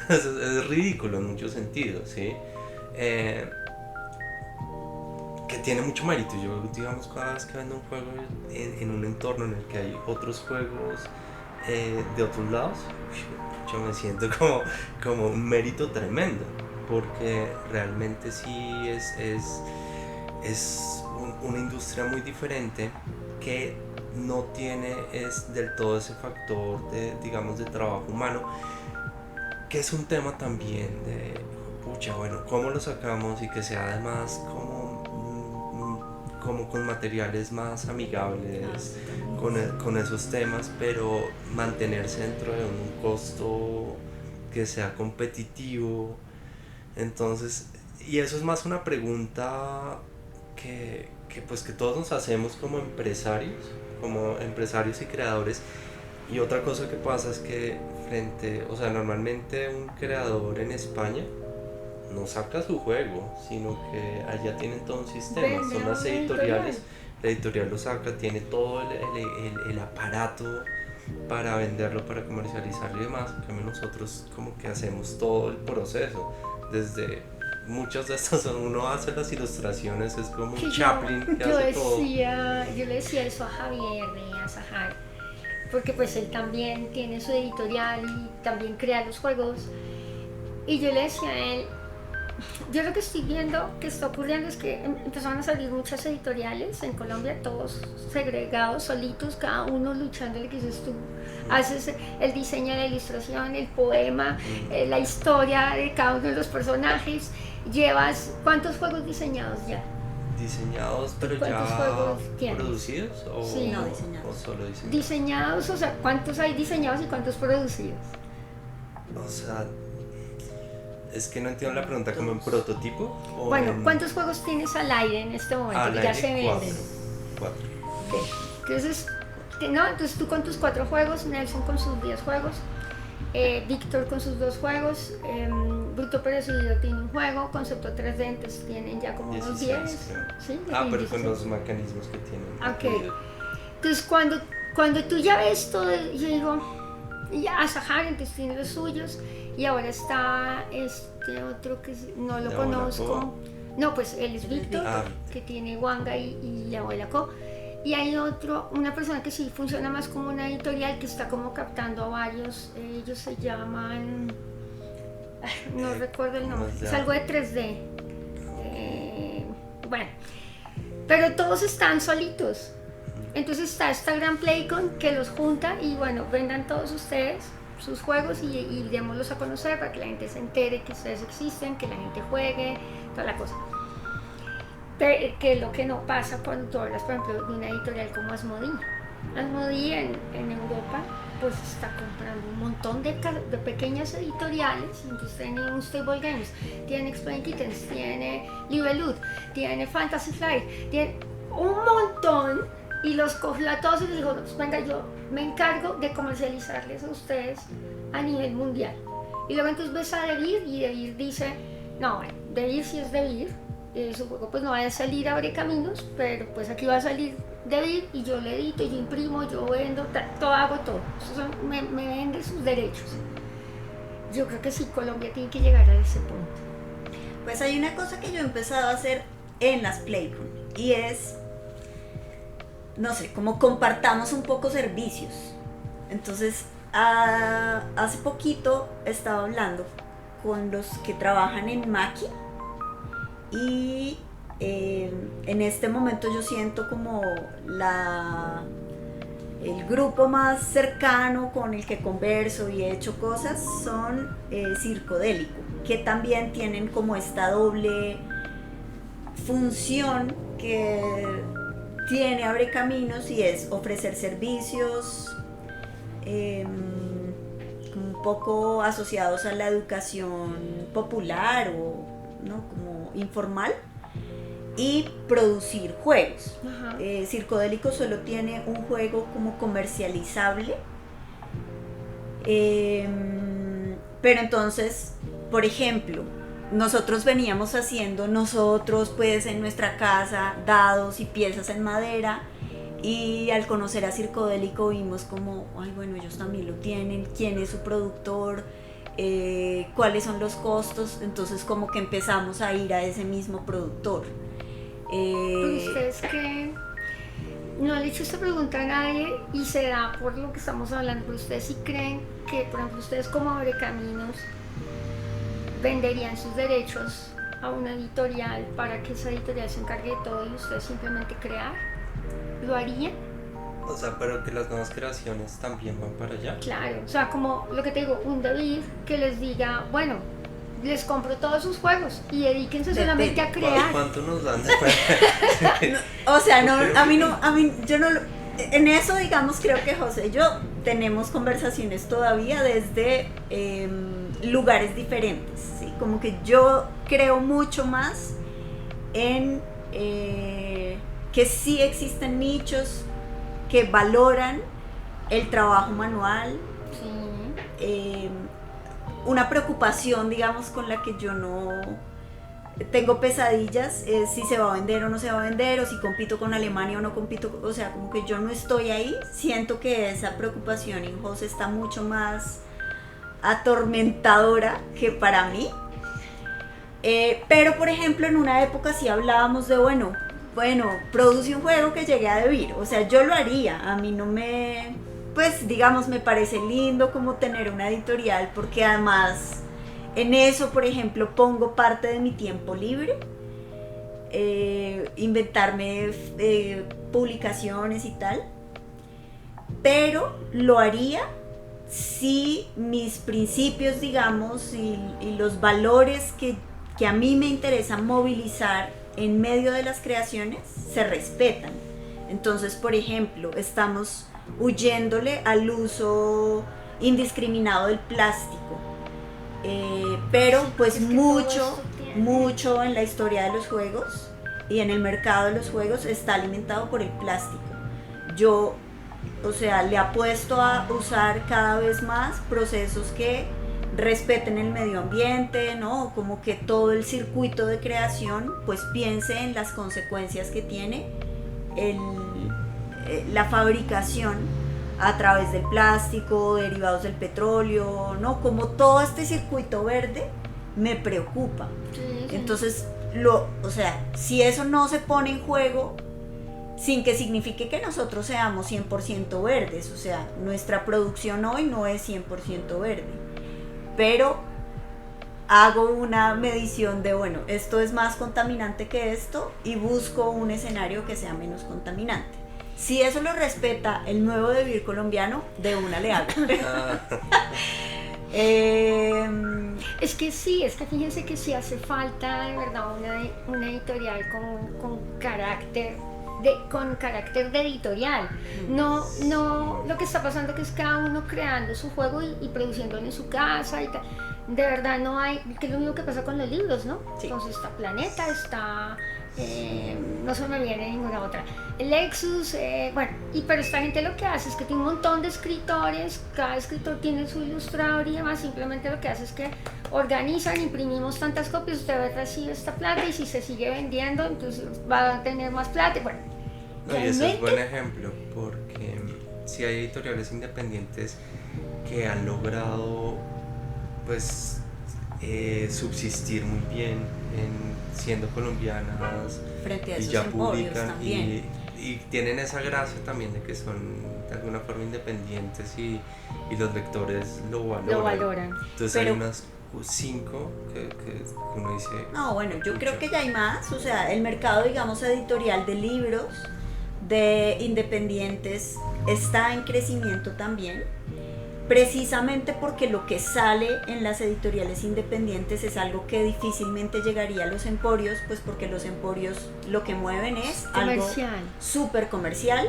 es ridículo en muchos sentidos, ¿sí? Que tiene mucho mérito. Yo, digamos, cada vez que vendo un juego en un entorno en el que hay otros juegos de otros lados, yo me siento como un mérito tremendo, porque realmente sí es una industria muy diferente que no tiene del todo ese factor de, digamos, de trabajo humano, que es un tema también de, pucha, bueno, cómo lo sacamos y que sea además como con materiales más amigables con esos temas, pero mantenerse dentro de un costo que sea competitivo. Entonces, y eso es más una pregunta pues que todos nos hacemos como empresarios y creadores. Y otra cosa que pasa es que o sea, normalmente un creador en España no saca su juego, sino que allá tienen todo un sistema, Vende son a las una editoriales, editorial. la editorial lo saca, tiene todo el aparato para venderlo, para comercializarlo y demás. En cambio nosotros como que hacemos todo el proceso, desde muchas de estas, uno hace las ilustraciones, es como un Chaplin que hace todo. Yo le decía eso a Javier de Asajar, porque pues él también tiene su editorial y también crea los juegos. Y yo le decía a él, yo lo que estoy viendo que está ocurriendo es que empezaron a salir muchas editoriales en Colombia, todos segregados, solitos, cada uno luchando, que dices tú. Haces el diseño de la ilustración, el poema, la historia de cada uno de los personajes. Llevas, ¿cuántos juegos diseñados ya? Diseñados, pero ¿Cuántos ya juegos tienes? producidos o, Sí. No, diseñados. o solo diseñados. Diseñados, o sea, ¿cuántos hay diseñados y cuántos producidos? O sea, es que no entiendo la pregunta, ¿como en prototipo? O Bueno, ¿cuántos juegos tienes al aire en este momento al que ya aire? se venden? Cuatro. Ok. Entonces, entonces tú con tus 4 juegos, Nelson con sus 10 juegos, Víctor con sus 2 juegos, Bruto Perecido tiene un juego, Concepto 3D, entonces tienen ya como unos 10. 16, creo. ¿Sí? Pero 16. con los mecanismos que tienen. Ok. Entonces cuando tú ya ves todo, yo digo, ya Sahara, entonces tiene los suyos, y ahora está este otro que no lo ¿La conozco. Abuela Co? No, pues él es Víctor, Ah. que tiene Wanga y la Abuela Co. Y hay una persona que sí funciona más como una editorial que está como captando a varios, ellos se llaman, no recuerdo el nombre, es algo de 3D. Bueno, pero todos están solitos. Entonces está esta gran Playcon que los junta y bueno, vendan todos ustedes sus juegos y démoslos a conocer para que la gente se entere que ustedes existen, que la gente juegue, toda la cosa. Que es lo que no pasa cuando tú hablas, por ejemplo, de una editorial como Asmodee. Asmodee en Europa pues está comprando un montón de pequeñas editoriales, entonces tiene Unstable Games, tiene Explain Kittens, tiene Libelud, tiene Fantasy Flight, tiene un montón y los cogió a todos y les dijo, pues venga, yo me encargo de comercializarles a ustedes a nivel mundial. Y luego entonces ves a Devir y Devir dice, no, bueno, Devir sí es Devir, su juego pues no va a salir Abre Caminos, pero pues aquí va a salir David y yo le edito, yo imprimo, yo vendo, todo hago todo. Me vende sus derechos. Yo creo que sí, Colombia tiene que llegar a ese punto. Pues hay una cosa que yo he empezado a hacer en las Playroom y es, no sé, como compartamos un poco servicios. Entonces, hace poquito estaba hablando con los que trabajan en Maki y en este momento yo siento como el grupo más cercano con el que converso y he hecho cosas son Circodélico, que también tienen como esta doble función que tiene Abre Caminos y es ofrecer servicios un poco asociados a la educación popular o ¿no? como informal y producir juegos. Circodélico solo tiene un juego como comercializable, pero entonces, por ejemplo, nosotros veníamos haciendo pues en nuestra casa dados y piezas en madera, y al conocer a Circodélico vimos como, ay bueno, ellos también lo tienen, quién es su productor, cuáles son los costos, entonces como que empezamos a ir a ese mismo productor. ¿Ustedes creen? No le he hecho esta pregunta a nadie y se da por lo que estamos hablando, pero ustedes sí creen que, por ejemplo, ustedes como Abre Caminos venderían sus derechos a una editorial para que esa editorial se encargue de todo y ustedes simplemente crear? ¿Lo harían? O sea, pero que las nuevas creaciones también van para allá. Claro, o sea, como lo que te digo, un David que les diga, bueno, les compro todos sus juegos y dedíquense solamente a crear. ¿Cuánto nos dan? O sea, no, yo no, en eso digamos creo que José y yo tenemos conversaciones todavía desde lugares diferentes, ¿sí? Como que yo creo mucho más en que sí existen nichos que valoran el trabajo manual. Sí. Una preocupación, digamos, con la que yo no tengo pesadillas es si se va a vender o no se va a vender, o si compito con Alemania o no compito, o sea, como que yo no estoy ahí. Siento que esa preocupación en José está mucho más atormentadora que para mí. Pero, por ejemplo, en una época sí hablábamos de, bueno, produce un juego que llegue a Devir, o sea, yo lo haría, a mí no me... Pues digamos, me parece lindo como tener una editorial porque además en eso, por ejemplo, pongo parte de mi tiempo libre, inventarme publicaciones y tal, pero lo haría si mis principios, digamos, y los valores que a mí me interesa movilizar en medio de las creaciones se respetan. Entonces, por ejemplo, estamos huyéndole al uso indiscriminado del plástico, pero pues es que mucho en la historia de los juegos y en el mercado de los juegos está alimentado por el plástico. Yo, o sea, le apuesto a usar cada vez más procesos que respeten el medio ambiente, ¿no? Como que todo el circuito de creación pues piense en las consecuencias que tiene la fabricación a través del plástico, derivados del petróleo, ¿no? Como todo este circuito verde me preocupa. Sí. Entonces, o sea, si eso no se pone en juego, sin que signifique que nosotros seamos 100% verdes, o sea, nuestra producción hoy no es 100% verde, pero hago una medición de, bueno, esto es más contaminante que esto y busco un escenario que sea menos contaminante. Si eso lo respeta el nuevo Devir colombiano, de una le hago. Es que sí, es que fíjense que sí hace falta de verdad una editorial con carácter de editorial. No, lo que está pasando que es cada uno creando su juego y produciéndolo en su casa y tal. De verdad no hay, que es lo mismo que pasa con los libros, ¿no? Sí. Entonces está Planeta, está no se me viene ninguna otra. El Lexus, bueno, pero esta gente lo que hace es que tiene un montón de escritores, cada escritor tiene su ilustrador y demás, simplemente lo que hace es que organizan, imprimimos tantas copias, usted recibe esta plata y si se sigue vendiendo, entonces va a tener más plata, bueno. No, y ese es buen ejemplo, porque si hay editoriales independientes que han logrado, pues, subsistir muy bien siendo colombianas frente a y esos ya emporios publican también. y tienen esa gracia también de que son de alguna forma independientes y los lectores lo valoran. Entonces hay unas 5 que uno dice... No, bueno, yo creo que ya hay más, o sea, el mercado, digamos, editorial de libros, de independientes, está en crecimiento también, precisamente porque lo que sale en las editoriales independientes es algo que difícilmente llegaría a los emporios, pues porque los emporios lo que mueven es comercial, algo súper comercial,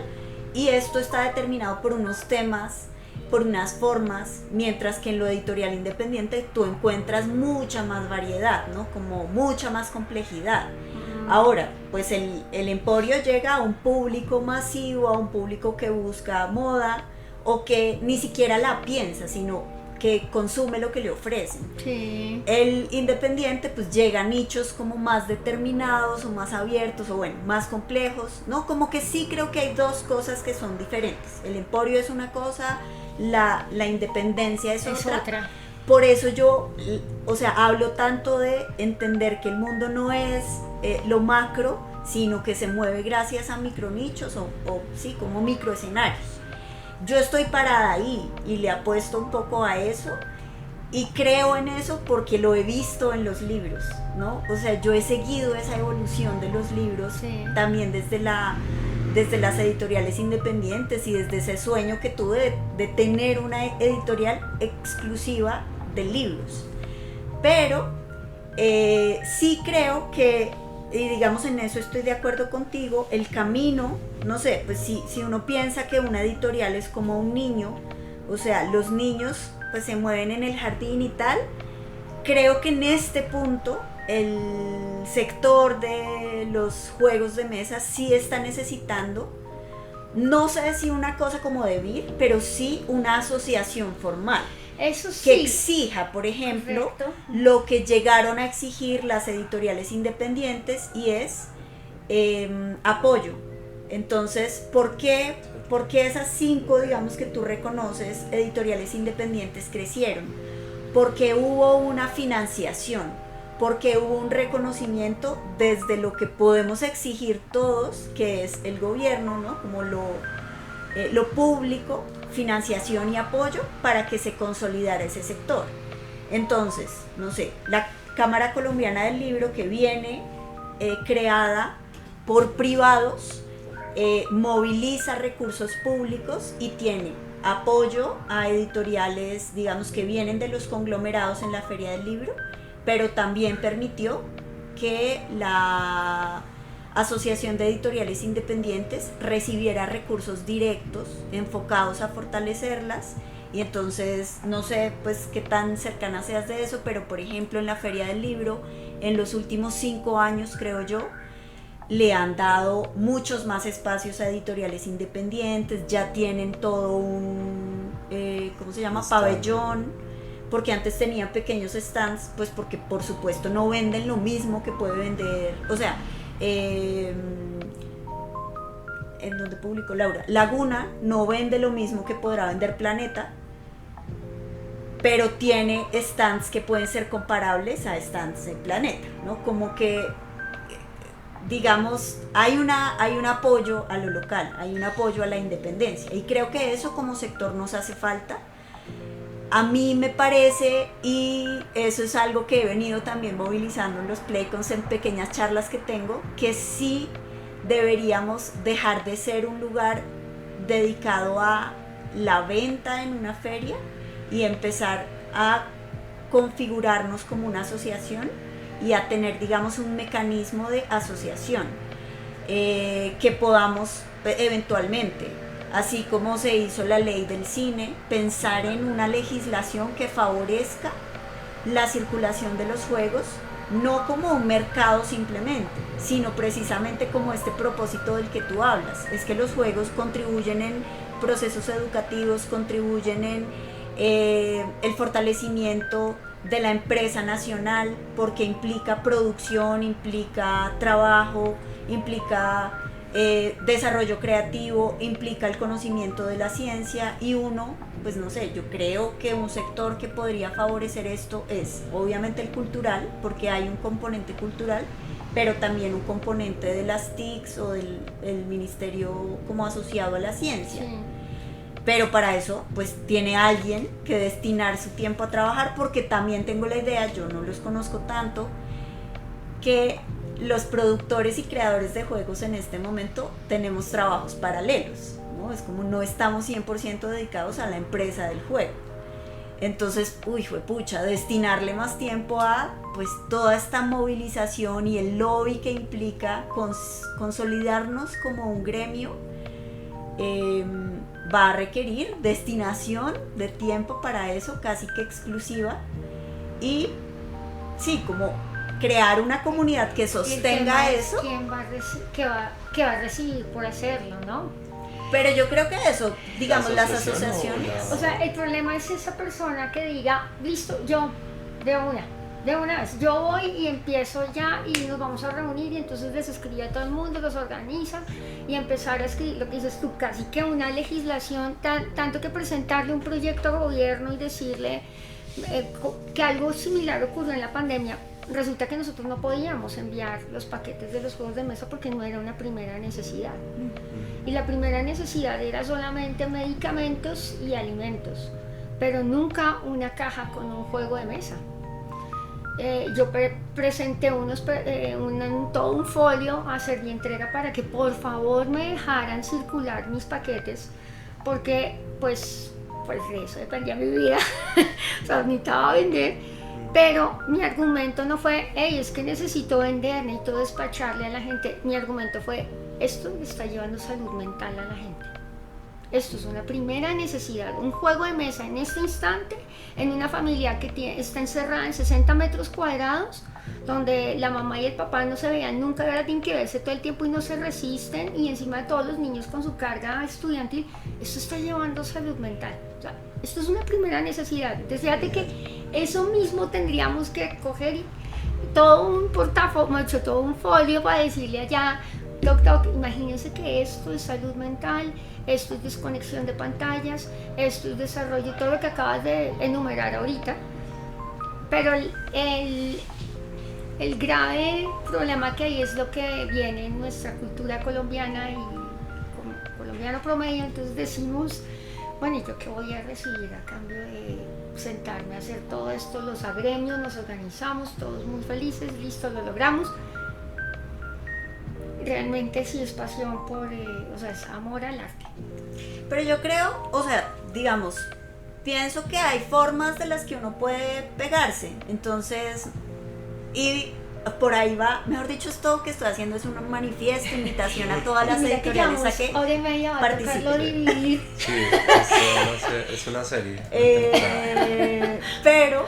y esto está determinado por unos temas, por unas formas, mientras que en lo editorial independiente tú encuentras mucha más variedad, ¿no? Como mucha más complejidad. Ahora, pues el emporio llega a un público masivo, a un público que busca moda o que ni siquiera la piensa, sino que consume lo que le ofrecen. Sí. El independiente pues llega a nichos como más determinados o más abiertos o bueno, más complejos, ¿no? Como que sí creo que hay dos cosas que son diferentes. El emporio es una cosa, la independencia es otra. Por eso yo, o sea, hablo tanto de entender que el mundo no es lo macro, sino que se mueve gracias a micronichos o sí, como microescenarios. Yo estoy parada ahí y le apuesto un poco a eso y creo en eso porque lo he visto en los libros, ¿no? O sea, yo he seguido esa evolución de los libros, sí, también desde las editoriales independientes y desde ese sueño que tuve de tener una editorial exclusiva de libros. Pero sí creo que, y digamos en eso estoy de acuerdo contigo, el camino, no sé, pues si uno piensa que una editorial es como un niño, o sea, los niños pues se mueven en el jardín y tal, creo que en este punto el sector de los juegos de mesa sí está necesitando, no sé si una cosa como de BIR, pero sí una asociación formal. Eso sí. Que exija, por ejemplo, correcto, lo que llegaron a exigir las editoriales independientes y es apoyo. Entonces, ¿por qué esas 5, digamos, que tú reconoces, editoriales independientes crecieron? Porque hubo una financiación, porque hubo un reconocimiento desde lo que podemos exigir todos, que es el gobierno, ¿no? Como lo público, financiación y apoyo para que se consolidara ese sector. Entonces, no sé, la Cámara Colombiana del Libro, que viene creada por privados, moviliza recursos públicos y tiene apoyo a editoriales, digamos, que vienen de los conglomerados en la Feria del Libro, pero también permitió que la Asociación de Editoriales Independientes recibiera recursos directos enfocados a fortalecerlas. Y entonces, no sé pues qué tan cercana seas de eso, pero por ejemplo en la Feria del Libro, en los últimos 5 años creo yo, le han dado muchos más espacios a editoriales independientes, ya tienen todo un, ¿cómo se llama? Pabellón, porque antes tenían pequeños stands, pues porque por supuesto no venden lo mismo que puede vender, o sea, en donde publicó Laura, Laguna no vende lo mismo que podrá vender Planeta, pero tiene stands que pueden ser comparables a stands de Planeta, ¿no? Como que, digamos, hay un apoyo a lo local, hay un apoyo a la independencia, y creo que eso como sector nos hace falta. A mí me parece, y eso es algo que he venido también movilizando en los Playcons, en pequeñas charlas que tengo, que sí deberíamos dejar de ser un lugar dedicado a la venta en una feria y empezar a configurarnos como una asociación y a tener, digamos, un mecanismo de asociación que podamos eventualmente, así como se hizo la ley del cine, pensar en una legislación que favorezca la circulación de los juegos no como un mercado simplemente, sino precisamente como este propósito del que tú hablas, es que los juegos contribuyen en procesos educativos, contribuyen en el fortalecimiento de la empresa nacional, porque implica producción, implica trabajo, implica desarrollo creativo, implica el conocimiento de la ciencia, y uno, pues no sé, yo creo que un sector que podría favorecer esto es obviamente el cultural, porque hay un componente cultural, pero también un componente de las TICs o del ministerio como asociado a la ciencia. Sí. Pero para eso pues tiene alguien que destinar su tiempo a trabajar, porque también tengo la idea, yo no los conozco tanto, que los productores y creadores de juegos en este momento tenemos trabajos paralelos, ¿no? Es como no estamos 100% dedicados a la empresa del juego. Entonces, juepucha, destinarle más tiempo a pues toda esta movilización y el lobby que implica consolidarnos como un gremio, va a requerir destinación de tiempo para eso, casi que exclusiva, y sí, como crear una comunidad que sostenga eso. ¿Quién qué va a recibir por hacerlo, no? Pero yo creo que eso, digamos, las asociaciones. O sea, el problema es esa persona que diga, listo, yo de una vez, yo voy y empiezo ya y nos vamos a reunir, y entonces les escribe a todo el mundo, los organiza y empezar a escribir lo que dices tú, casi que una legislación, tanto que presentarle un proyecto al gobierno y decirle que algo similar ocurrió en la pandemia. Resulta que nosotros no podíamos enviar los paquetes de los juegos de mesa porque no era una primera necesidad. Y la primera necesidad era solamente medicamentos y alimentos, pero nunca una caja con un juego de mesa. Yo presenté todo un folio a Servientrega para que por favor me dejaran circular mis paquetes, porque pues de eso dependía mi vida. O sea, necesitaba vender. Pero mi argumento no fue, hey, es que necesito vender, necesito despacharle a la gente. Mi argumento fue, esto le está llevando salud mental a la gente. Esto es una primera necesidad. Un juego de mesa en este instante, en una familia que está encerrada en 60 metros cuadrados, donde la mamá y el papá no se veían nunca, ahora tienen que verse todo el tiempo y no se resisten, y encima de todos los niños con su carga estudiantil, esto está llevando salud mental. O sea, esto es una primera necesidad. Entonces fíjate que eso mismo tendríamos que coger todo un portafolio, todo un folio para decirle allá, toc, imagínense que esto es salud mental, esto es desconexión de pantallas, esto es desarrollo, todo lo que acabas de enumerar ahorita. Pero el grave problema que hay es lo que viene en nuestra cultura colombiana y como colombiano promedio. Entonces decimos, bueno, ¿y yo qué voy a recibir a cambio de sentarme a hacer todo esto? Los agremios, nos organizamos, todos muy felices, listo, lo logramos. Realmente sí es pasión es amor al arte. Pero yo creo, digamos, pienso que hay formas de las que uno puede pegarse, entonces, y por ahí va, mejor dicho, esto que estoy haciendo es un manifiesto, invitación a todas las editoriales a que participen. Sí, es una serie. Pero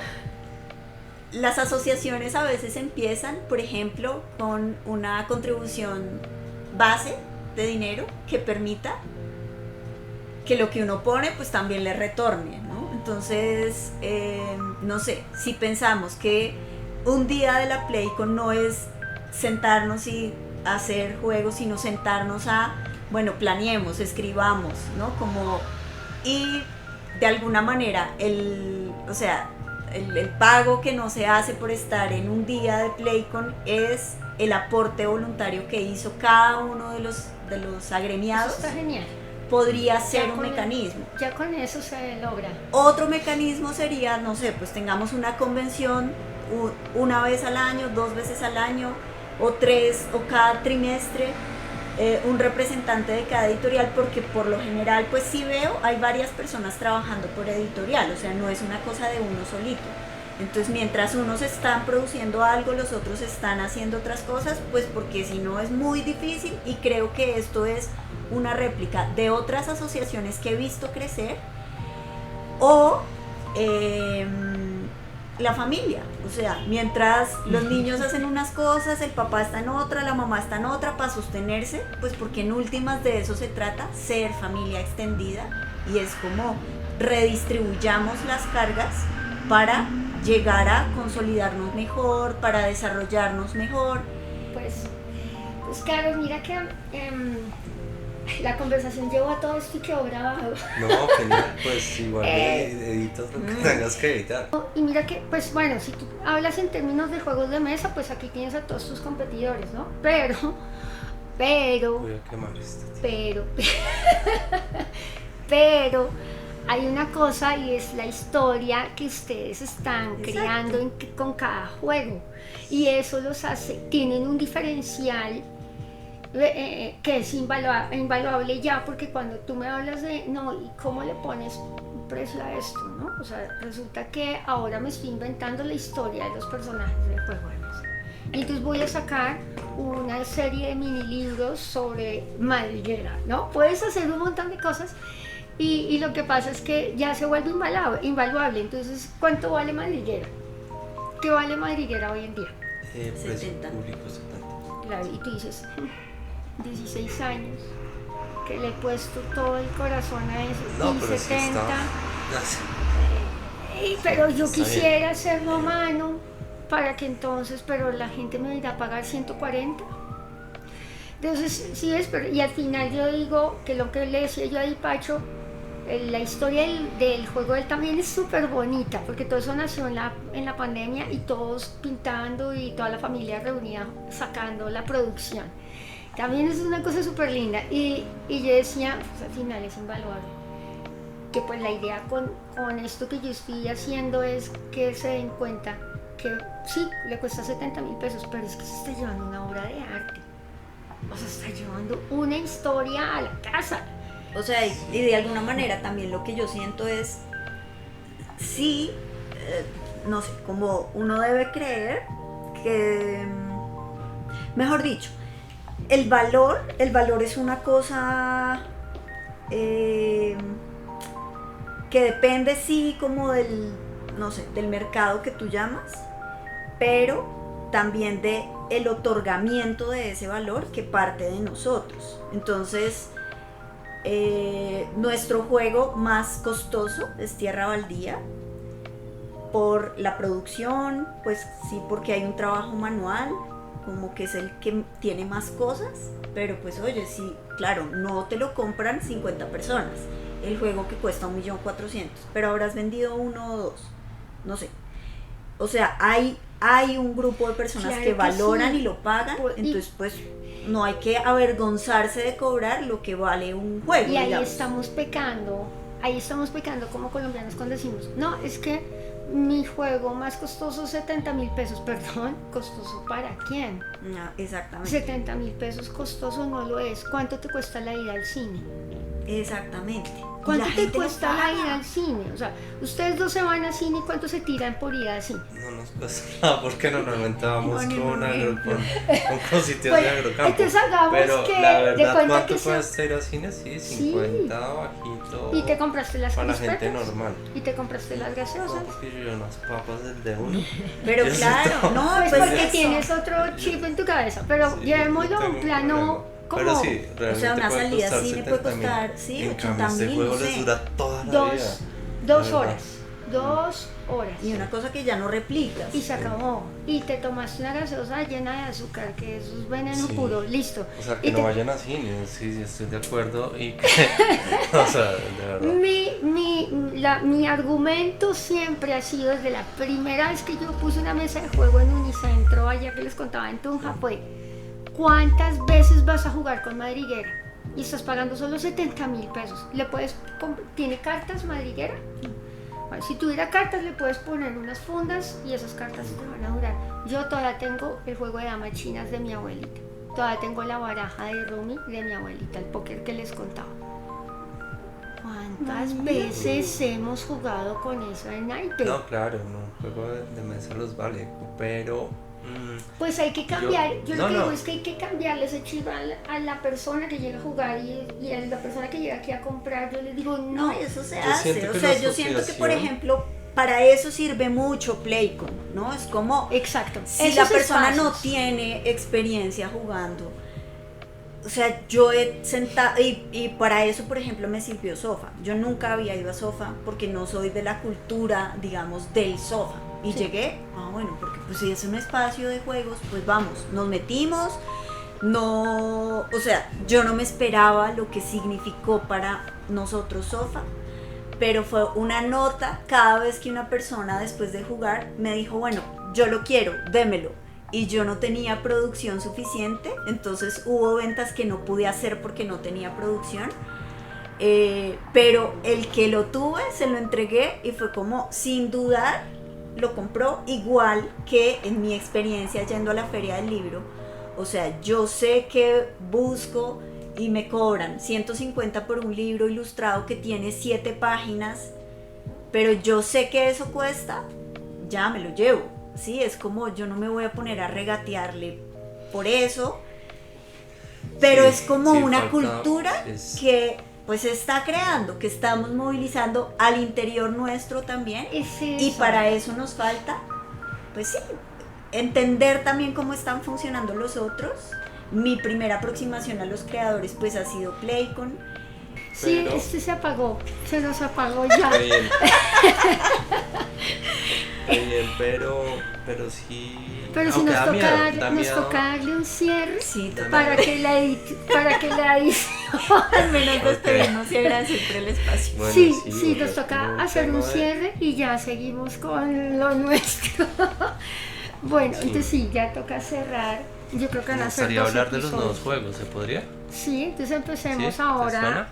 las asociaciones a veces empiezan, por ejemplo, con una contribución base de dinero que permita que lo que uno pone pues también le retorne, ¿no? Entonces, no sé, si pensamos que un día de la Playcon no es sentarnos y hacer juegos, sino sentarnos a, bueno, planeemos, escribamos, ¿no? Y de alguna manera el pago que no se hace por estar en un día de Playcon es el aporte voluntario que hizo cada uno de los agremiados. Eso está genial. Podría ser un mecanismo. Ya con eso se logra. Otro mecanismo sería, no sé, pues tengamos una convención una vez al año, 2 veces al año, o 3, o cada trimestre, un representante de cada editorial, porque por lo general, pues sí veo, hay varias personas trabajando por editorial, o sea, no es una cosa de uno solito. Entonces, mientras unos están produciendo algo, los otros están haciendo otras cosas, pues porque si no es muy difícil, y creo que esto es una réplica de otras asociaciones que he visto crecer, o la familia. O sea, mientras los niños hacen unas cosas, el papá está en otra, la mamá está en otra para sostenerse, pues porque en últimas de eso se trata, ser familia extendida, y es como redistribuyamos las cargas para llegar a consolidarnos mejor, para desarrollarnos mejor. Pues Carlos, mira que la conversación llevó a todo esto y quedó grabado. No, genial, pues igual editas lo que tengas que editar. Y mira que, pues bueno, si tú hablas en términos de juegos de mesa, pues aquí tienes a todos tus competidores, ¿no? Pero, Voy a quemar esto. pero hay una cosa, y es la historia que ustedes están creando con cada juego, y eso los hace, tienen un diferencial que es invaluable ya, porque cuando tú me hablas de, no, ¿y cómo le pones precio a esto, no? O sea, resulta que ahora me estoy inventando la historia de los personajes del juego de mesa. Y entonces voy a sacar una serie de mini libros sobre madriguera, ¿no? Puedes hacer un montón de cosas, y lo que pasa es que ya se vuelve invaluable. Entonces, ¿cuánto vale madriguera? ¿Qué vale madriguera hoy en día? Precio 70. público 70. Claro, y tú dices, 16 años, que le he puesto todo el corazón a eso, No, y pero 70, sí pero yo está quisiera hacerlo a mano, para que entonces, pero la gente me irá a pagar 140. Entonces, sí ves, y al final yo digo que lo que le decía yo a Pacho, la historia del juego él también es súper bonita, porque todo eso nació en la pandemia, y todos pintando y toda la familia reunida sacando la producción. También es una cosa súper linda, y yo decía, pues al final es invaluable, que pues la idea con esto que yo estoy haciendo es que se den cuenta que sí, le cuesta 70,000 pesos, pero es que se está llevando una obra de arte, o sea, está llevando una historia a la casa. O sea, y de alguna manera también lo que yo siento es, sí, no sé, como uno debe creer que, mejor dicho, el valor es una cosa que depende, sí, como del, no sé, del mercado que tú llamas, pero también de el otorgamiento de ese valor que parte de nosotros. Entonces, nuestro juego más costoso es Tierra Baldía, por la producción, pues sí, porque hay un trabajo manual, como que es el que tiene más cosas, pero pues oye, sí, claro, no te lo compran 50 personas, el juego que cuesta 1.400.000, pero habrás vendido uno o dos, no sé. O sea, hay un grupo de personas claro que valoran sí. Y lo pagan, entonces pues no hay que avergonzarse de cobrar lo que vale un juego. Y ahí digamos. estamos pecando como colombianos cuando decimos, no, es que mi juego más costoso 70,000 pesos, perdón, ¿costoso para quién? No, exactamente. 70,000 pesos costoso no lo es. ¿Cuánto te cuesta la ida al cine? Exactamente. ¿Cuánto La te gente lo cuesta la paga. ida al cine? O sea, ustedes dos se van al cine, ¿y cuánto se tiran por ir al cine? No nos cuesta nada porque normalmente vamos con sitios Bueno, de agrocampo. entonces hagamos pero que la de verdad, cuenta ¿cuánto que sea- cuesta ir al cine? Sí, 50 bajito. Y te compraste las para la gente crispetas, normal. y te compraste las No, gaseosas. porque yo unas papas del de uno. Pero Yo claro, sí no, Pues pues porque eso. tienes otro chip en tu cabeza, pero Sí, llevémoslo a tengo un un plano problema. como Pero sí, realmente O sea, una puede salida costar a cine puede 70,000. costar, sí, En cambio, 80,000, este juego no sé. les dura toda la vida. dos la horas. 2 horas. Y una cosa que ya no replicas. Y se acabó. Y te tomaste una gaseosa llena de azúcar, que eso es veneno Sí. puro, listo. O sea, que Y no te- vayan a cine, sí, estoy de acuerdo. Y que, o sea, de verdad. Mi argumento siempre ha sido, desde la primera vez que yo puse una mesa de juego en Unicentro, allá que les contaba en Tunja, fue: ¿cuántas veces vas a jugar con madriguera? Y estás pagando solo 70,000 pesos. ¿Tiene cartas madriguera? Bueno, si tuviera cartas, le puedes poner unas fundas y esas cartas te van a durar. Yo todavía tengo el juego de damas chinas de mi abuelita. Todavía tengo la baraja de Rumi de mi abuelita, el póker que les contaba. ¿Cuántas veces hemos jugado con eso en naipes? No, claro, no, juego de mesa los vale, pero Pues hay que cambiar, yo lo que digo no. es que hay que cambiarle ese chip a la persona que llega a jugar, y a la persona que llega aquí a comprar. Yo les digo, no, No, y eso se Yo siento hace. O que sea, la yo siento que, por asociación- ejemplo, para eso sirve mucho Playcon, ¿no? Es como, exacto, si esos la persona espacios no tiene experiencia jugando, o sea, yo he sentado, y para eso, por ejemplo, me sirvió Sofa. Yo nunca había ido a Sofa porque no soy de la cultura, digamos, del Sofa. Y Sí. llegué, bueno, porque pues si es un espacio de juegos, pues vamos, nos metimos. No, o sea, yo no me esperaba lo que significó para nosotros Sofa, pero fue una nota cada vez que una persona después de jugar me dijo, bueno, yo lo quiero, démelo. Y yo no tenía producción suficiente, entonces hubo ventas que no pude hacer porque no tenía producción, pero el que lo tuve se lo entregué y fue como sin dudar lo compró, igual que en mi experiencia yendo a la feria del libro. O sea, yo sé que busco y me cobran 150 por un libro ilustrado que tiene 7 páginas, pero yo sé que eso cuesta, ya me lo llevo. Sí, es como yo no me voy a poner a regatearle por eso, pero Sí, es como sí, una falta, cultura que pues se está creando, que estamos movilizando al interior nuestro también, es y eso. para eso nos falta, pues sí, entender también cómo están funcionando los otros. Mi primera aproximación a los creadores pues ha sido Playcon. Sí, Pero- este se apagó, se nos apagó ya. Está bien. Está bien, pero sí. Pero si aunque nos da toca, miedo, da nos miedo. toca darle un cierre Sí, Da para miedo. que para que la edición. al menos Ok. despedirnos y agradecer por el espacio. Bueno, sí, sí, sí, porque nos toca como hacer un tema de- cierre y ya seguimos con lo nuestro. Bueno, Sí. entonces sí, ya toca cerrar. Yo creo que van Me a ser gustaría 2 hablar de los episodios. nuevos juegos, ¿se podría? Sí, entonces empecemos ¿Sí? ahora.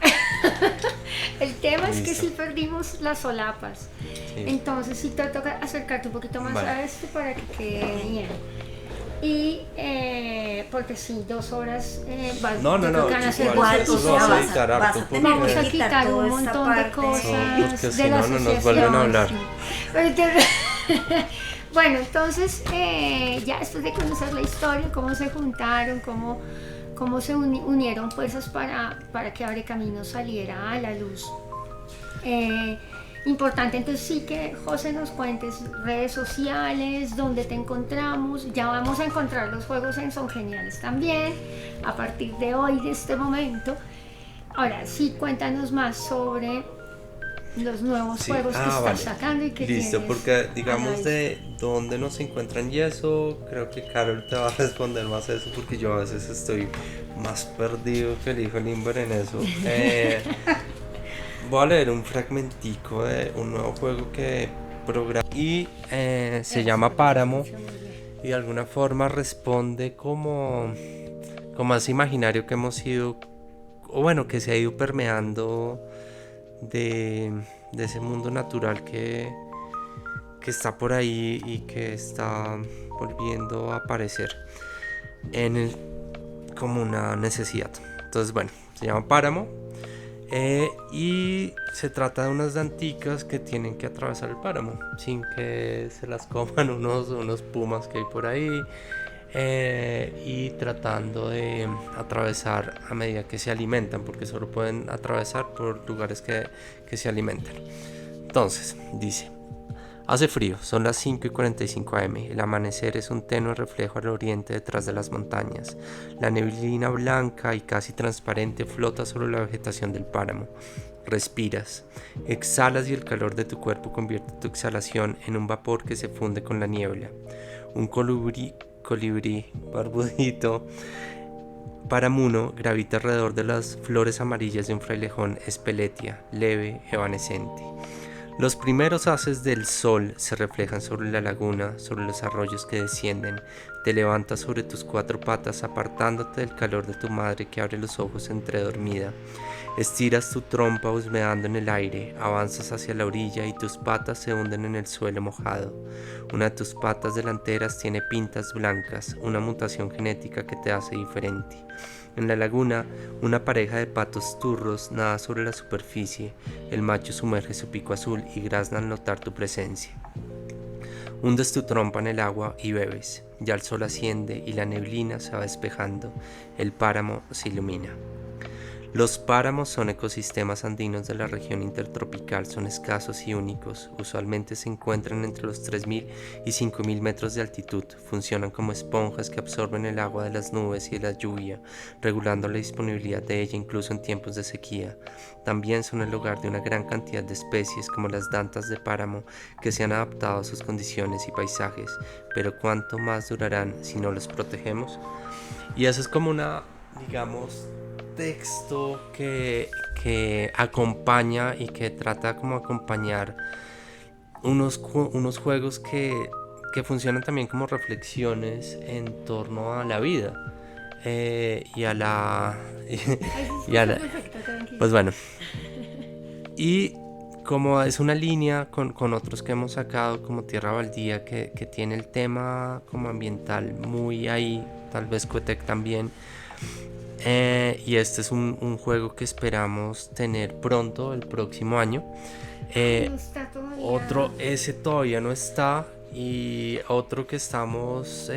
¿Te El tema es que Listo. sí perdimos las solapas. Sí. Entonces sí te toca acercarte un poquito más Vale. a esto para que quede bien. Y porque sí, 2 horas No, yo creo que van a ser igual, dos eso lo vas a episodios. editar vas harto a tener porque- Vamos a quitar quitar toda un esta montón de parte. cosas Sí, porque de si la no, no asociación. nos vuelven a hablar. Sí. Pero entonces- bueno, entonces ya después de conocer la historia, cómo se juntaron, cómo se unieron fuerzas para que Abre Camino saliera a la luz. Importante, entonces sí que José nos cuentes redes sociales, dónde te encontramos. Ya vamos a encontrar los juegos en Son Geniales también, a partir de hoy, de este momento. Ahora sí, cuéntanos más sobre los nuevos Sí, juegos que estás vale. sacando y que Listo, tienes porque a digamos la de dónde nos encuentran y eso, creo que Carol te va a responder más eso porque yo a veces estoy más perdido que el hijo Limber en eso. Voy a leer un fragmentico de un nuevo juego que programa y se llama Páramo y de alguna forma responde como a ese imaginario que hemos ido, o bueno, que se ha ido permeando de ese mundo natural que está por ahí y que está volviendo a aparecer como una necesidad. Entonces, bueno, se llama Páramo y se trata de unas danticas que tienen que atravesar el páramo sin que se las coman unos pumas que hay por ahí, y tratando de atravesar a medida que se alimentan, porque solo pueden atravesar por lugares que se alimentan. Entonces, dice: hace frío, son las 5:45 am. El amanecer es un tenue reflejo al oriente detrás de las montañas. La neblina blanca y casi transparente flota sobre la vegetación del páramo. Respiras, exhalas y el calor de tu cuerpo convierte tu exhalación en un vapor que se funde con la niebla. Un colibrí barbudito paramuno gravita alrededor de las flores amarillas de un frailejón espeletia, leve, evanescente. Los primeros haces del sol se reflejan sobre la laguna, sobre los arroyos que descienden. Te levantas sobre tus 4 patas, apartándote del calor de tu madre que abre los ojos entredormida. Estiras tu trompa husmeando en el aire, avanzas hacia la orilla y tus patas se hunden en el suelo mojado. Una de tus patas delanteras tiene pintas blancas, una mutación genética que te hace diferente. En la laguna, una pareja de patos turros nada sobre la superficie. El macho sumerge su pico azul y grazna al notar tu presencia. Hundes tu trompa en el agua y bebes. Ya el sol asciende y la neblina se va despejando. El páramo se ilumina. Los páramos son ecosistemas andinos de la región intertropical, son escasos y únicos. Usualmente se encuentran entre los 3.000 y 5.000 metros de altitud. Funcionan como esponjas que absorben el agua de las nubes y de la lluvia, regulando la disponibilidad de ella incluso en tiempos de sequía. También son el hogar de una gran cantidad de especies como las dantas de páramo que se han adaptado a sus condiciones y paisajes. Pero ¿cuánto más durarán si no los protegemos? Y eso es como una, digamos, texto que acompaña y que trata como acompañar unos juegos que funcionan también como reflexiones en torno a la vida y a la pues bueno, y como es una línea con otros que hemos sacado como Tierra Baldía que tiene el tema como ambiental muy ahí, tal vez Quetec también. Y este es un juego que esperamos tener pronto, el próximo año. No está todavía. Ese todavía no está. Y otro que estamos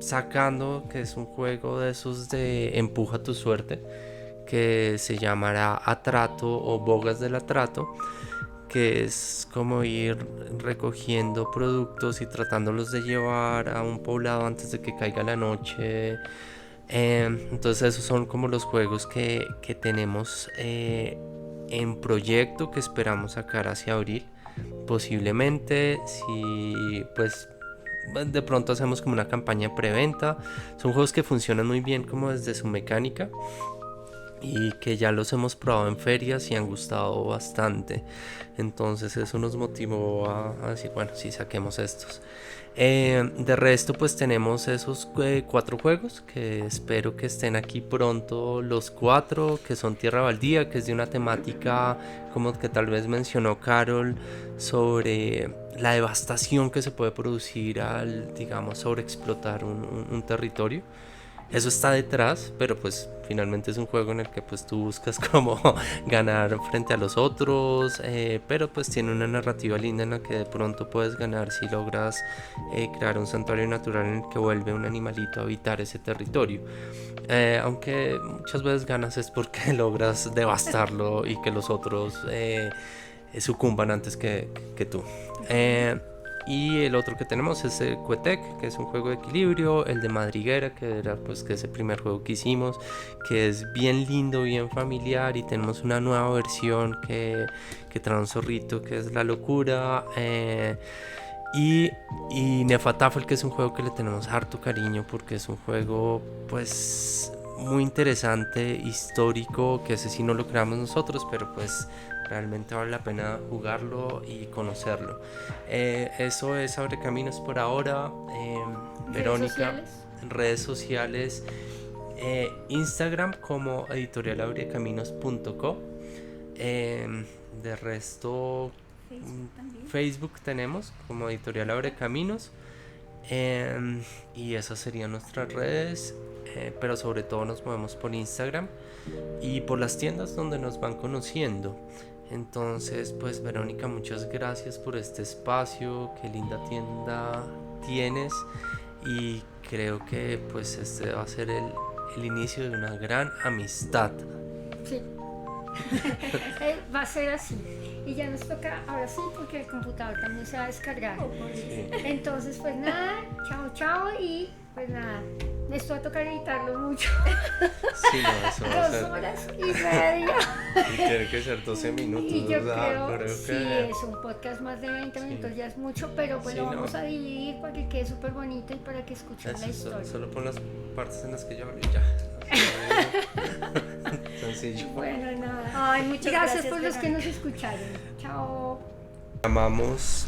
sacando, que es un juego de esos de empuja tu suerte, que se llamará Atrato o Bogas del Atrato, que es como ir recogiendo productos y tratándolos de llevar a un poblado antes de que caiga la noche. Entonces esos son como los juegos que tenemos en proyecto, que esperamos sacar hacia abril. Posiblemente, si pues de pronto hacemos como una campaña de preventa. Son juegos que funcionan muy bien como desde su mecánica y que ya los hemos probado en ferias y han gustado bastante. Entonces eso nos motivó a decir, bueno, sí, saquemos estos. De resto pues tenemos esos 4 juegos que espero que estén aquí pronto, los 4 que son Tierra Baldía, que es de una temática como que tal vez mencionó Carol, sobre la devastación que se puede producir al, digamos, sobreexplotar un territorio. Eso está detrás, pero pues finalmente es un juego en el que pues tú buscas como ganar frente a los otros, pero pues tiene una narrativa linda en la que de pronto puedes ganar si logras crear un santuario natural en el que vuelve un animalito a habitar ese territorio. Aunque muchas veces ganas es porque logras devastarlo y que los otros sucumban antes que tú. Y el otro que tenemos es el Quetec, que es un juego de equilibrio, el de Madriguera, que era pues que es el primer juego que hicimos, que es bien lindo, bien familiar, y tenemos una nueva versión que trae un zorrito, que es La Locura, y Nefatafel, que es un juego que le tenemos harto cariño porque es un juego pues muy interesante, histórico, que ese sí no lo creamos nosotros, pero pues realmente vale la pena jugarlo y conocerlo. Eso es Abre Caminos por ahora. Verónica, redes sociales, Instagram como editorialabrecaminos.co. De resto Facebook tenemos como Editorial Abre Caminos. Y esas serían nuestras redes, pero sobre todo nos movemos por Instagram y por las tiendas donde nos van conociendo. Entonces pues Verónica, muchas gracias por este espacio, qué linda tienda tienes, y creo que pues este va a ser el inicio de una gran amistad. Sí. Va a ser así. Y ya nos toca, ahora sí, porque el computador también se va a descargar. Sí. Entonces pues nada, chao, y pues nada, esto va a tocar editarlo mucho. Sí, no, eso va a 2 ser, horas y media. y tiene que ser 12 minutos. Y yo o sea, creo, que sí, es un podcast más de 20 minutos, ya es mucho, pero pues Sí, lo vamos no. a dividir para que quede súper bonito y para que escuchen la eso, historia. solo pon las partes en las que yo hablo y ya. Sencillo. Bueno, nada. Ay, muchas Gracias por los que Verónica. nos escucharon. Chao. Llamamos,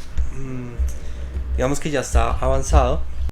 digamos que ya está avanzado.